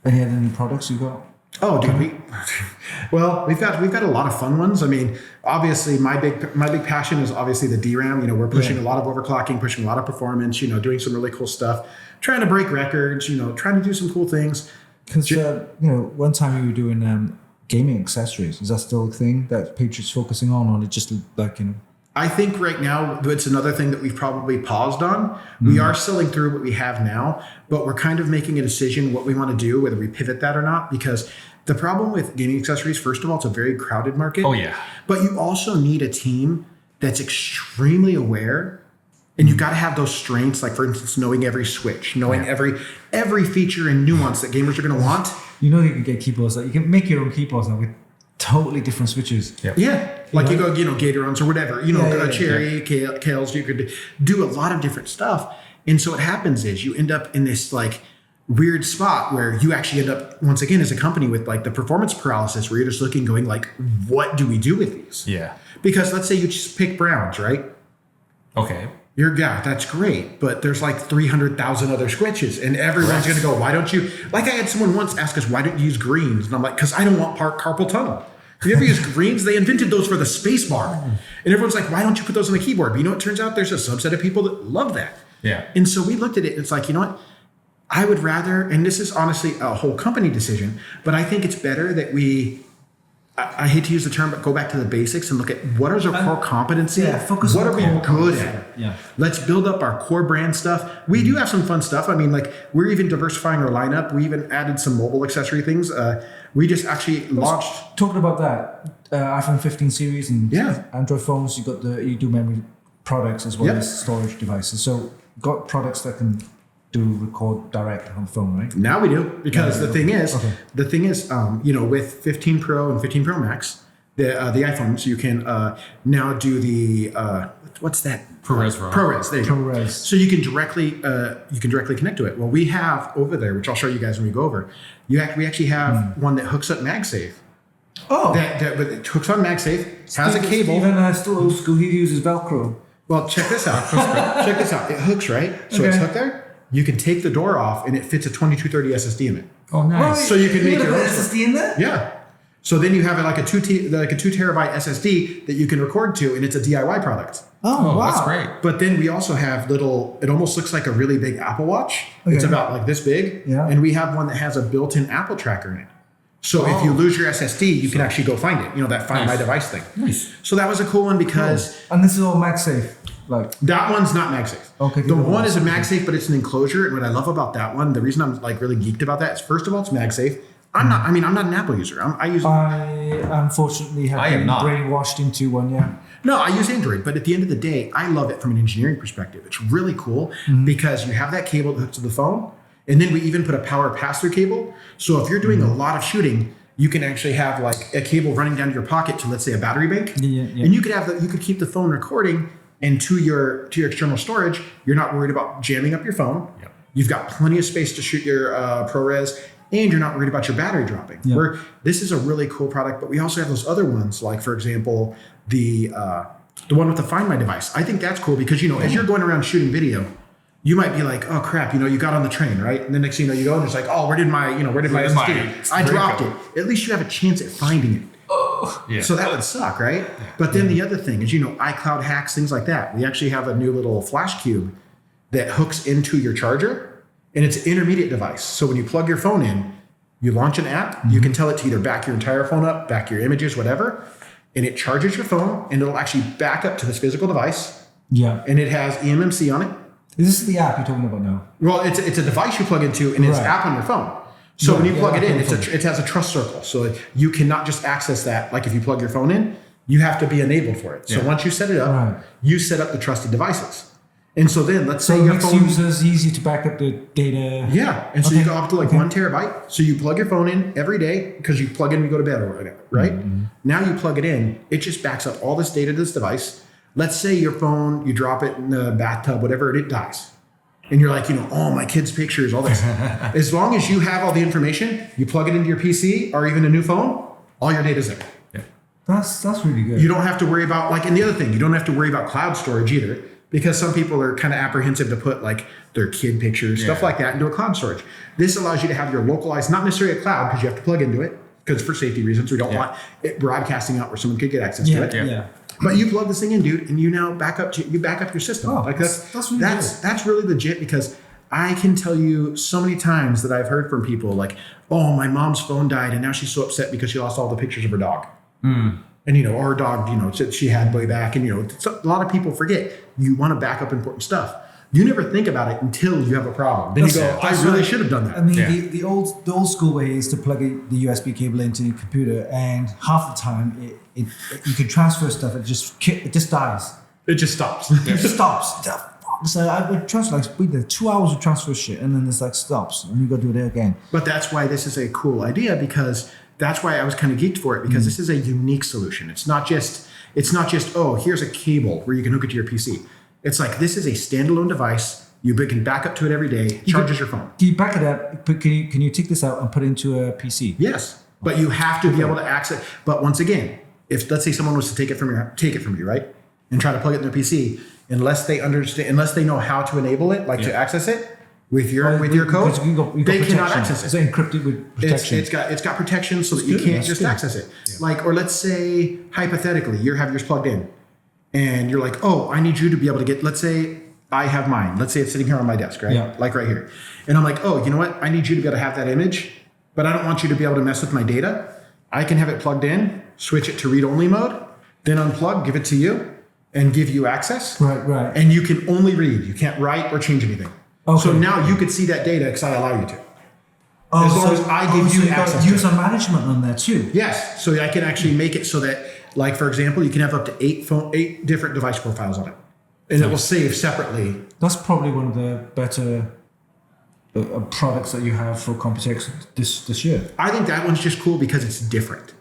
Any other new products you got? Oh, dude, we've got a lot of fun ones. I mean, obviously, my big passion is obviously the DRAM. You know, we're pushing a lot of overclocking, pushing a lot of performance. You know, doing some really cool stuff, trying to break records. You know, trying to do some cool things. Because one time you were doing gaming accessories. Is that still a thing that Patriot's focusing on, or it just like I think right now it's another thing that we've probably paused on. We are selling through what we have now, but we're kind of making a decision what we want to do, whether we pivot that or not, because the problem with gaming accessories, first of all, it's a very crowded market. Oh, yeah. But you also need a team that's extremely aware, and you got to have those strengths, like for instance, knowing every switch, knowing every feature and nuance that gamers are going to want. You know, you can get keyboards, you can make your own keyboards now with totally different switches. Yeah. Like you go, Gatorons or whatever, Cherry, Kales, you could do a lot of different stuff. And so what happens is you end up in this like weird spot where you actually end up, once again, as a company with like the performance paralysis where you're just looking, going like, what do we do with these? Yeah. Because let's say you just pick browns, right? Okay. That's great, but there's like 300,000 other switches and everyone's going to go, why don't you, like I had someone once ask us, why don't you use greens? And I'm like, because I don't want carpal tunnel. Have you ever used greens? They invented those for the space bar. And everyone's like, why don't you put those on the keyboard? But it turns out there's a subset of people that love that. Yeah. And so we looked at it and it's like, you know what? I would rather, and this is honestly a whole company decision, but I think it's better that I hate to use the term, but go back to the basics and look at what is our core competency? Focus what on are we good at? Yeah. Let's build up our core brand stuff. We do have some fun stuff. I mean, like we're even diversifying our lineup. We even added some mobile accessory things. We just actually launched. Talking about that, iPhone 15 series and Android phones, you do memory products as well as storage devices. So got products that can record direct on the phone, right? Now we do, because the thing is, with 15 Pro and 15 Pro Max, the iPhones, you can now do the what's that? ProRes. There you go. ProRes. So you can directly connect to it. Well, we have over there, which I'll show you guys when we go over. We actually have one that hooks up MagSafe. Oh, that it hooks on MagSafe, has a cable. Even still old school, he uses Velcro. Well, check this out. Check this out. It hooks, right? So it's hooked there. You can take the door off and it fits a 2230 SSD in it. Oh, nice. Right. So you can make your own SSD in there? Yeah. So then you have like a 2 terabyte SSD that you can record to, and it's a DIY product. Oh, wow. That's great. But then we also have it almost looks like a really big Apple Watch. Okay. It's about like this big. Yeah. And we have one that has a built-in Apple tracker in it. So if you lose your SSD, you can actually go find it. That Find My Device thing. Nice. So that was a cool one because... And this is all MagSafe? That one's not MagSafe. Okay. The one is a MagSafe, but it's an enclosure. And what I love about that one, the reason I'm like really geeked about that is, first of all, it's MagSafe. I'm not an Apple user. I unfortunately have been brainwashed into one, No, I use Android, but at the end of the day, I love it from an engineering perspective. It's really cool because you have that cable that hooks to the phone, and then we even put a power pass-through cable. So if you're doing a lot of shooting, you can actually have like a cable running down to your pocket to, let's say, a battery bank, and you could keep the phone recording. And to your external storage, you're not worried about jamming up your phone. Yep. You've got plenty of space to shoot your ProRes, and you're not worried about your battery dropping. Yep. This is a really cool product, but we also have those other ones, like for example, the one with the Find My Device. I think that's cool because as you're going around shooting video, you might be like, oh crap, you got on the train, right? And the next thing you go, and it's like, oh, where did my SSD? I dropped it. At least you have a chance at finding it. Yeah. So that would suck, right? Yeah. But then the other thing is, iCloud hacks, things like that. We actually have a new little flash cube that hooks into your charger, and it's an intermediate device. So when you plug your phone in, you launch an app, you can tell it to either back your entire phone up, back your images, whatever, and it charges your phone, and it'll actually back up to this physical device. Yeah. And it has eMMC on it. Is this the app you're talking about now? Well, it's a device you plug into, and it's an app on your phone. So when you plug it in, it has a trust circle. So you cannot just access that. Like if you plug your phone in, you have to be enabled for it. So once you set it up, you set up the trusted devices. And so then let's say your phone... users easy to back up the data. Yeah. And so you go up to 1 terabyte. So you plug your phone in every day because you plug in when you go to bed or whatever, right? Mm-hmm. Now you plug it in. It just backs up all this data to this device. Let's say your phone, you drop it in the bathtub, whatever, and it dies. and you're like, all my kids' pictures, all this. As long as you have all the information, you plug it into your PC or even a new phone, all your data's there. Yeah. That's really good. You don't have to worry about and the other thing, you don't have to worry about cloud storage either, because some people are kind of apprehensive to put like their kid pictures, stuff like that into a cloud storage. This allows you to have your localized, not necessarily a cloud because you have to plug into it, because for safety reasons, we don't want it broadcasting out where someone could get access to it. Yeah. But you plug this thing in, dude, and you now back up your system. Oh, like that's really legit, because I can tell you so many times that I've heard from people like, oh, my mom's phone died and now she's so upset because she lost all the pictures of her dog. And, or her dog, she had way back. And, a lot of people forget you want to back up important stuff. You never think about it until you have a problem. Then you go, I really should have done that. I mean, the old school way is to plug the USB cable into your computer, and half the time you can transfer stuff. It just dies. It just stops. It just stops. So I would transfer, we did 2 hours of transfer shit, and then it's stops, and you got to do it again. But that's why this is a cool idea, because that's why I was kind of geeked for it, because this is a unique solution. It's not just, oh, here's a cable where you can hook it to your PC. It's like, this is a standalone device. You can back up to it every day. Charges your phone. Can you back it up? Can you take this out and put it into a PC? Yes, but you have to be able to access. But once again, if let's say someone was to take it from you, right, and try to plug it in their PC, unless they know how to enable it, to access it with your code, they cannot access it. It's encrypted with protection. It's got protection so that you can't just access it. Yeah. Or let's say hypothetically, you have yours plugged in. And you're like, oh, I need you to be able to get, let's say I have mine. Let's say it's sitting here on my desk, right? Yeah. Like right here. And I'm like, oh, you know what? I need you to be able to have that image, but I don't want you to be able to mess with my data. I can have it plugged in, switch it to read-only mode, then unplug, give it to you, and give you access. Right. And you can only read. You can't write or change anything. Okay. So now you could see that data because I allow you to. As long as I give you access to it. User management on there too. Yes. So I can actually make it so that, for example, you can have up to 8 different device profiles on it. And it will save separately. That's probably one of the better products that you have for Computex this year. I think that one's just cool because it's different.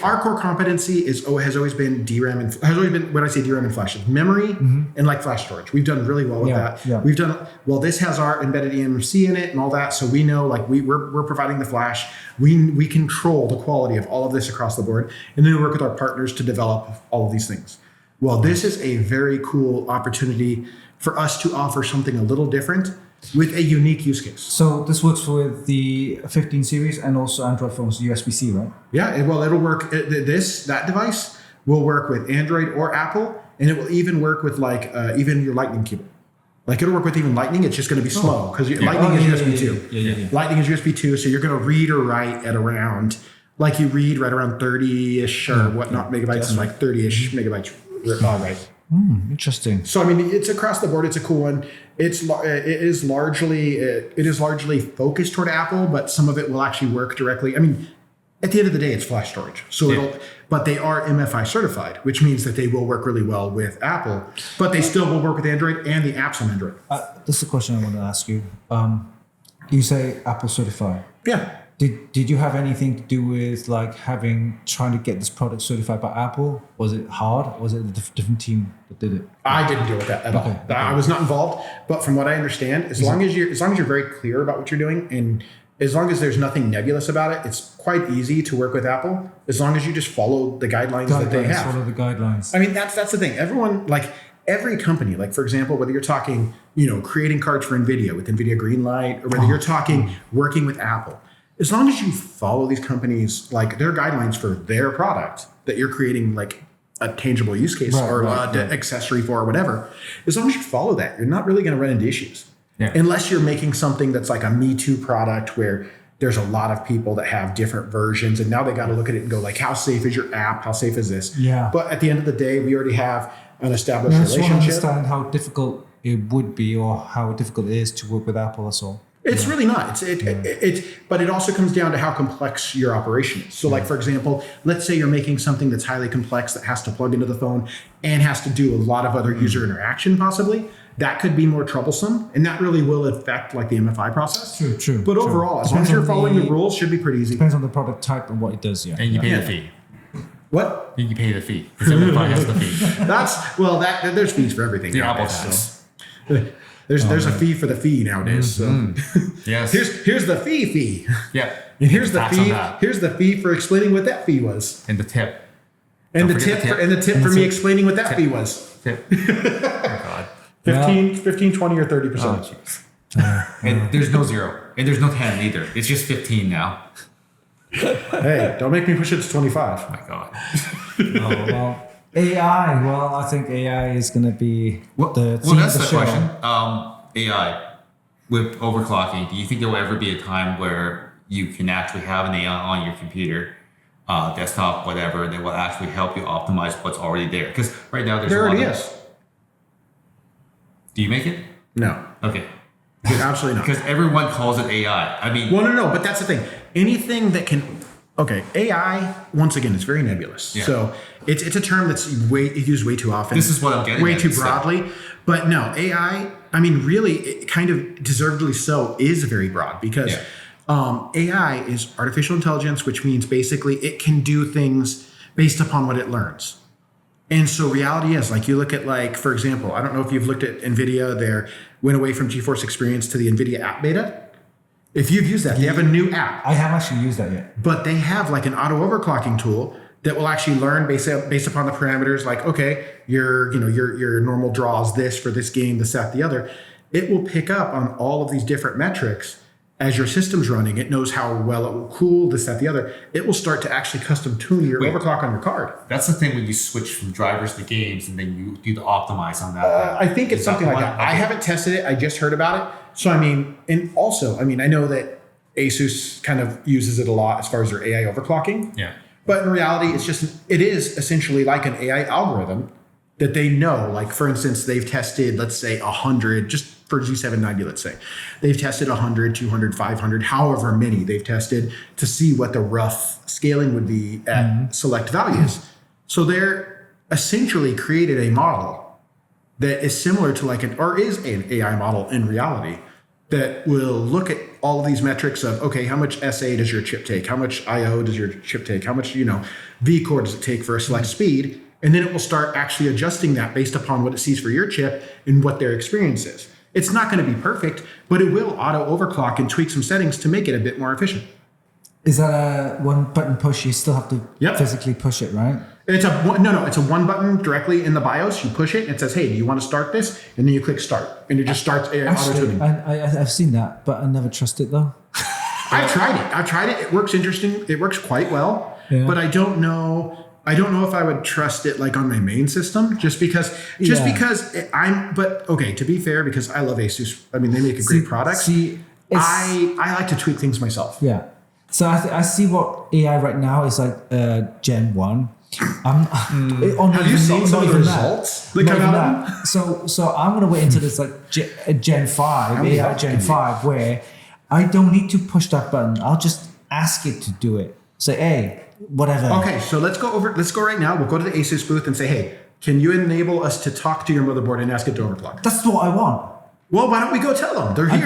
Our core competency has always been DRAM and has always been, when I say DRAM and flash, it's memory and flash storage. We've done really well with that. Yeah. We've done this has our embedded eMMC in it and all that, so we know we're providing the flash. We control the quality of all of this across the board, and then we work with our partners to develop all of these things. Well, this is a very cool opportunity for us to offer something a little different with a unique use case. So this works with the 15 series and also Android phones, USB-C, right? Yeah, it'll work. That device will work with Android or Apple, and it will even work with even your Lightning cable. It'll work with even Lightning. It's just going to be slow because Lightning is USB 2. Yeah. Lightning is USB 2, so you're going to read or write at around, you read right around 30-ish or whatnot megabytes and 30-ish megabytes. All right. Interesting. So it's across the board. It's a cool one. It is largely focused toward Apple, but some of it will actually work directly. At the end of the day, it's flash storage. But they are MFI certified, which means that they will work really well with Apple, but they still will work with Android and the apps on Android. This is a question I want to ask you. You say Apple certified. Yeah. Did you have anything to do with trying to get this product certified by Apple? Was it hard? Was it a different team that did it? I didn't deal with that at all. Okay. I was not involved. But from what I understand, as long as you're very clear about what you're doing, and as long as there's nothing nebulous about it, it's quite easy to work with Apple. As long as you just follow the guidelines that they have. Follow the guidelines. That's the thing. Everyone every company, for example, whether you're talking, creating cards for NVIDIA with NVIDIA Greenlight, or whether you're talking working with Apple. As long as you follow these companies, their guidelines for their product that you're creating, a tangible use case accessory for or whatever, as long as you follow that, you're not really going to run into issues. Yeah. Unless you're making something that's like a Me Too product where there's a lot of people that have different versions, and now they got to look at it and go how safe is your app? How safe is this? Yeah. But at the end of the day, we already have an established relationship. I just want to understand how difficult it would be or how difficult it is to work with Apple. That's all. It's really not. But it also comes down to how complex your operation is. So for example, let's say you're making something that's highly complex that has to plug into the phone and has to do a lot of other user interaction possibly. That could be more troublesome, and that really will affect the MFI process. True. But overall, as long as you're following the rules, should be pretty easy. Depends on the product type and what it does, yeah. And you pay the fee. What? You pay the fee. Because MFI has the fee. There's fees for everything. The Apple tax. There's a fee for the fee nowadays. So Yes. here's the fee. Yeah. And here's the Tax on fee. that. Here's the fee for explaining what that fee was. And the tip. And Don't the forget tip, the tip. and the tip for me explaining what that fee was. Tip. Oh God. 15, 20, or 30%. Oh jeez. And there's no 0. And there's no 10 either. It's just 15 now. Hey, don't make me push it to 25. Oh my God. Oh, well, AI. Well, I think AI is going to be That's the show. question. AI with overclocking. Do you think there will ever be a time where you can actually have an AI on your computer, desktop, whatever, that will actually help you optimize what's already there? Because right now there's There a lot already of. is. Do you make it? No, Okay. absolutely not. Because everyone calls it AI. I mean, Well, no, but that's the thing. Anything that can, AI, once again, it's very nebulous. Yeah. So it's a term that's used way too often. This is what I'm getting way at, too so- broadly. But no, AI, I mean, really, it kind of deservedly so is very broad because AI is artificial intelligence, which means basically it can do things based upon what it learns. And so reality is, like, you look at, like, for example, I don't know if you've looked at NVIDIA, they went away from GeForce Experience to the NVIDIA app beta. If you've used that, they have a new app. I haven't actually used that yet. But they have like an auto overclocking tool that will actually learn based upon the parameters. Like, okay, your normal draw is this for this game, this, that, the other. It will pick up on all of these different metrics as your system's running. It knows how well it will cool, this, that, the other. It will start to actually custom tune your overclock on your card. that's the thing when you switch from drivers to games and then you do the optimize on that. I think it's something like that. I haven't tested it. I just heard about it. So, I mean, and also, I mean, I know that Asus kind of uses it a lot as far as their AI overclocking. Yeah. But in reality, it is essentially like an AI algorithm that they know. Like, for instance, they've tested, let's say 100, just for Z790, let's say. They've tested 100, 200, 500, however many they've tested to see what the rough scaling would be at select values. So they're essentially created a model that is similar to is an AI model in reality that will look at all of these metrics of, okay, how much SA does your chip take? How much IO does your chip take? How much, V-core does it take for a select speed? And then it will start actually adjusting that based upon what it sees for your chip and what their experience is. It's not going to be perfect, but it will auto overclock and tweak some settings to make it a bit more efficient. Is that a one button push? You still have to physically push it, right? It's a one button directly in the BIOS. You push it, and it says, "Hey, do you want to start this?" And then you click start, and it just starts auto tuning. I've seen that, but I never trust it though. I've tried it. It works interesting. It works quite well, but I don't know if I would trust it like on my main system, just because But okay, to be fair, because I love Asus. I mean, they make a great product. I like to tweak things myself. Yeah. So I see what AI right now is like Gen 1. Have you seen some of the results that come out? So I'm gonna wait until it's like Gen 5, AI Gen 5, where I don't need to push that button. I'll just ask it to do it. Say, hey, whatever. Okay, so let's go right now. We'll go to the Asus booth and say, hey, can you enable us to talk to your motherboard and ask it to overclock? That's what I want. Well, why don't we go tell them? They're here.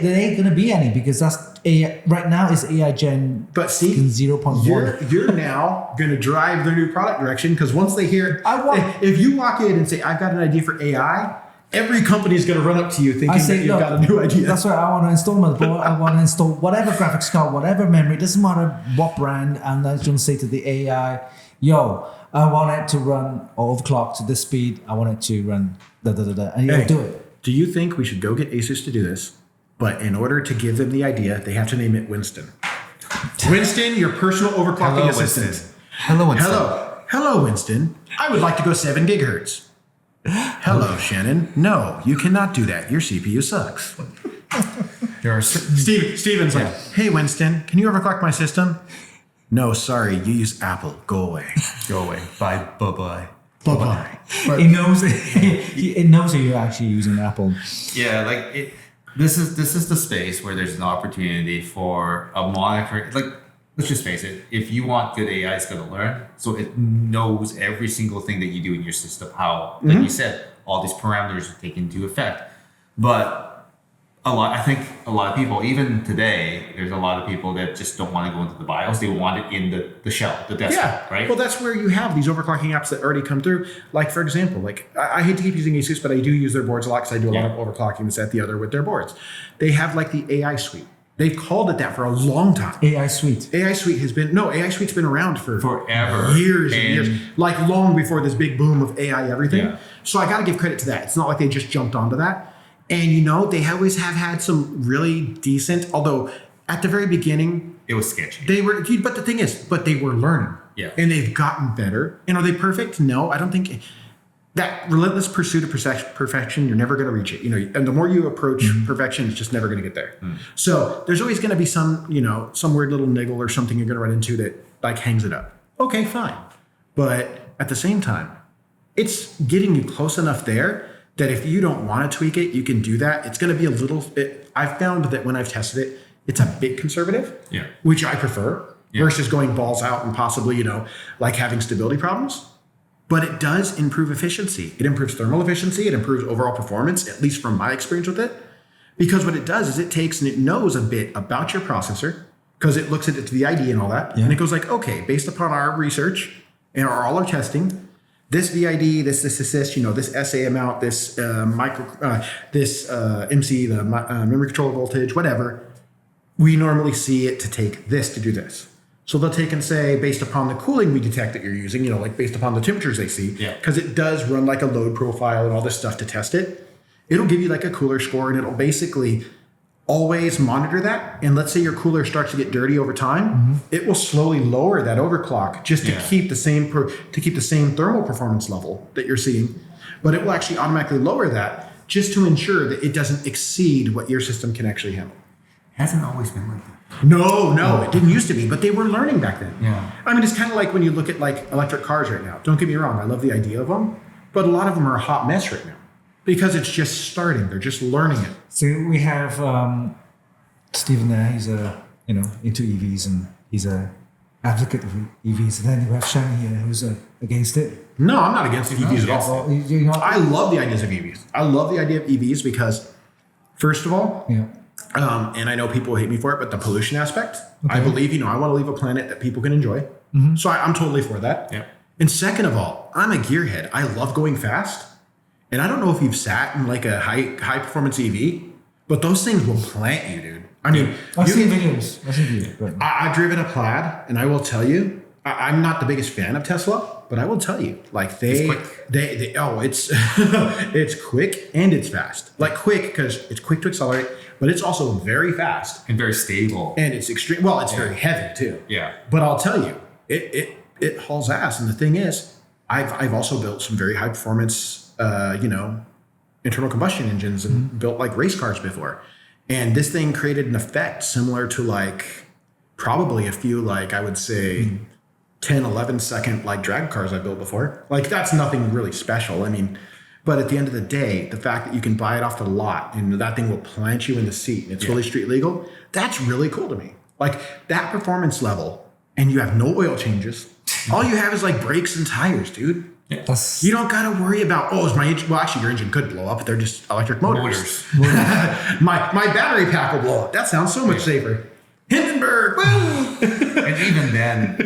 There ain't gonna be any because that's AI right now is AI Gen. But see, 0.1. You're now gonna drive their new product direction because once they hear, if you walk in and say, I've got an idea for AI, every company is gonna run up to you thinking that you've got a new idea. That's why I want to install motherboard. I want to install whatever graphics card, whatever memory. Doesn't matter what brand. And I'm gonna say to the AI, yo, I want it to run overclock to this speed. I want it to run and you'll do it. Do you think we should go get Asus to do this? But in order to give them the idea, they have to name it Winston. Winston, your personal overclocking assistant. Winston. Hello, Winston. Hello, Winston. I would like to go 7 gigahertz. Hello, Shannon. No, you cannot do that. Your CPU sucks. Steven's like, hey, Winston, can you overclock my system? No, sorry, you use Apple. Go away. Go away. Bye. Bye-bye. Bye-bye. It knows that you're actually using Apple. Yeah, like this is the space where there's an opportunity for a monitor. Like, let's just face it, if you want good AI, it's going to learn. So it knows every single thing that you do in your system, how, like you said, all these parameters are taken into effect. But I think a lot of people, even today, there's a lot of people that just don't want to go into the BIOS. They want it in the shell, the desktop, right? Well, that's where you have these overclocking apps that already come through. Like, for example, like I hate to keep using ASUS, but I do use their boards a lot because I do a lot of overclocking this, that, the other with their boards. They have like the AI suite. They've called it that for a long time. AI suite. AI suite's been around for forever, years and years, like long before this big boom of AI everything. Yeah. So I got to give credit to that. It's not like they just jumped onto that. And you know, they always have had some really decent, although at the very beginning, it was sketchy. They were, but the thing is, they were learning. Yeah. And they've gotten better. And are they perfect? No, I don't think. That relentless pursuit of perfection, you're never going to reach it. You know, and the more you approach perfection, it's just never going to get there. So there's always going to be some, you know, some weird little niggle or something you're going to run into that like hangs it up. Okay, fine. But at the same time, it's getting you close enough there that if you don't want to tweak it, you can do that. It's going to be a little bit, I've found that when I've tested it, it's a bit conservative, which I prefer versus going balls out and possibly, you know, like having stability problems. But it does improve efficiency. It improves thermal efficiency. It improves overall performance, at least from my experience with it. Because what it does is it takes and it knows a bit about your processor because it looks at it to the ID and all that. And it goes like, okay, based upon our research and all our testing, this VID, this assist, you know, this SA amount, this MC, the memory controller voltage, whatever, we normally see it to take this to do this. So they'll take and say, based upon the cooling we detect that you're using, you know, like based upon the temperatures they see, because it does run like a load profile and all this stuff to test it, it'll give you like a cooler score and it'll basically always monitor that. And let's say your cooler starts to get dirty over time, it will slowly lower that overclock just to keep the same thermal performance level that you're seeing. But it will actually automatically lower that just to ensure that it doesn't exceed what your system can actually handle. Hasn't always been like that. No, it didn't used to be, but they were learning back then. Yeah. I mean, it's kind of like when you look at like electric cars right now. Don't get me wrong, I love the idea of them, but a lot of them are a hot mess right now because it's just starting. They're just learning it. So we have Stephen there. He's into EVs and he's a advocate of EVs. And then we have Shannon here who's against it. No, I'm not against EVs at all. I love the ideas of EVs. I love the idea of EVs because, first of all, and I know people hate me for it, but the pollution aspect, I believe, you know, I want to leave a planet that people can enjoy. So I'm totally for that. Yeah. And second of all, I'm a gearhead. I love going fast. And I don't know if you've sat in like a high performance EV, but those things will plant you, dude. I mean, I've seen videos. I've driven a Plaid, and I will tell you, I'm not the biggest fan of Tesla, but I will tell you, like it's quick and it's fast. Like quick because it's quick to accelerate, but it's also very fast and very stable. And it's extreme. Well, it's very heavy too. Yeah. But I'll tell you, it hauls ass. And the thing is, I've also built some very high performance, internal combustion engines and built like race cars before. And this thing created an effect similar to like probably a few, like I would say 10, 11 second like drag cars I built before. Like that's nothing really special. I mean, but at the end of the day, the fact that you can buy it off the lot and that thing will plant you in the seat and it's fully street legal, that's really cool to me. Like that performance level and you have no oil changes. All you have is like brakes and tires, dude. Yeah. You don't got to worry about, is my engine, well, actually your engine could blow up. They're just electric motors. my battery pack will blow up. That sounds so much safer. Hindenburg, woo! And even then,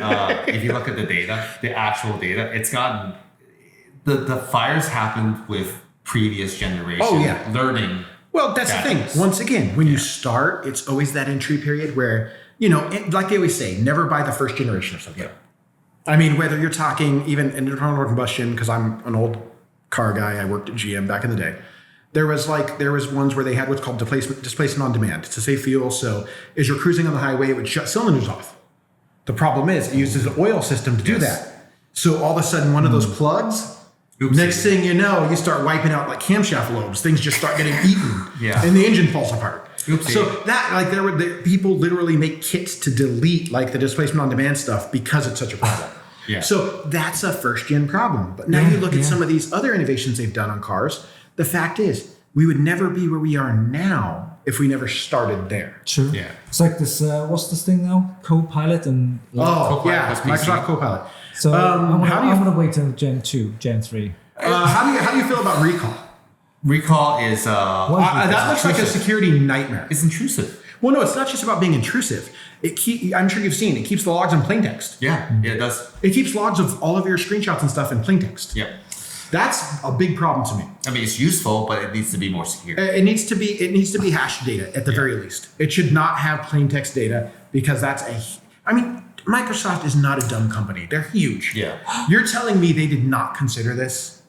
if you look at the data, the actual data, it's gotten, the fires happened with previous generation learning. Well, that's the thing. Once again, when you start, it's always that entry period where, you know, like they always say, never buy the first generation of something. I mean, whether you're talking even internal combustion, because I'm an old car guy, I worked at GM back in the day. There was ones where they had what's called displacement on demand to save fuel. So as you're cruising on the highway, it would shut cylinders off. The problem is it uses an oil system to do that. So all of a sudden, one of those plugs, next thing you know, you start wiping out like camshaft lobes. Things just start getting eaten, and the engine falls apart. Oopsie. So that people literally make kits to delete like the displacement on demand stuff because it's such a problem. So that's a first gen problem. But now you look at some of these other innovations they've done on cars. The fact is, we would never be where we are now if we never started there. True. Yeah. It's like this. What's this thing now? CoPilot and Microsoft CoPilot. So I'm gonna wait till Gen 2, Gen 3. How do you feel about recall? Recall is that looks like a security nightmare. It's intrusive. Well, no, it's not just about being intrusive. I'm sure you've seen, it keeps the logs in plain text. Yeah, it does. It keeps logs of all of your screenshots and stuff in plain text. Yeah. That's a big problem to me. I mean, it's useful, but it needs to be more secure. It needs to be hashed data at the very least. It should not have plain text data because Microsoft is not a dumb company. They're huge. Yeah. You're telling me they did not consider this?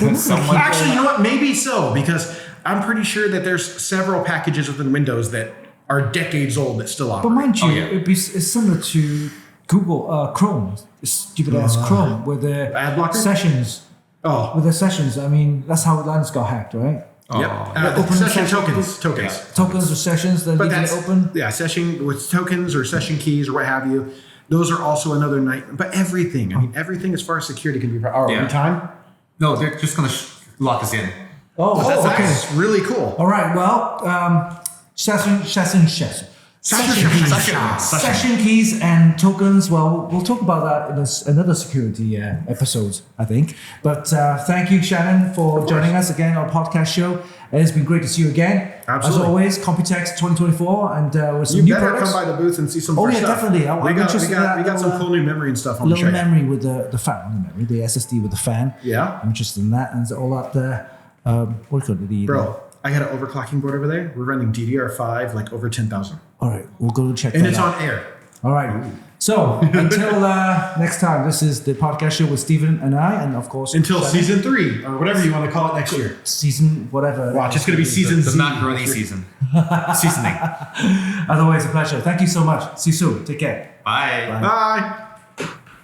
Actually, you know what? Maybe so, because I'm pretty sure that there's several packages within Windows that are decades old that still operate. But mind you, it's similar to Google Chrome, stupid ass Chrome, with the ad blocker sessions. Oh, with the sessions. I mean, that's how Linux got hacked, right? Yep. Open session tokens. Tokens or sessions that need to open. Yeah, session with tokens or session keys or what have you. Those are also another night. But everything, everything as far as security can be. Time? No, they're just going to lock us in. That's really cool. All right. Well, session keys and tokens. Well, we'll talk about that in another security episode, I think. But thank you, Shannon, for joining us again on our podcast show. It's been great to see you again. Absolutely. As always, Computex 2024 and with some new products. Come by the booth and see some fresh stuff. Definitely. We got some cool new memory and stuff on the show. Little memory with the fan, the SSD with the fan. Yeah. I'm interested in that and all that. What do you call it? Bro, I got an overclocking board over there. We're running DDR5 like over 10,000. All right, we'll go check that out. And it's on air. All right. So until next time, this is the podcast show with Stephen and I, and of course until season 3 or whatever you want to call it next year. Season whatever. Watch, it's going to be season the macaroni season. Seasoning. Otherwise, a pleasure. Thank you so much. See you soon. Take care. Bye. Bye.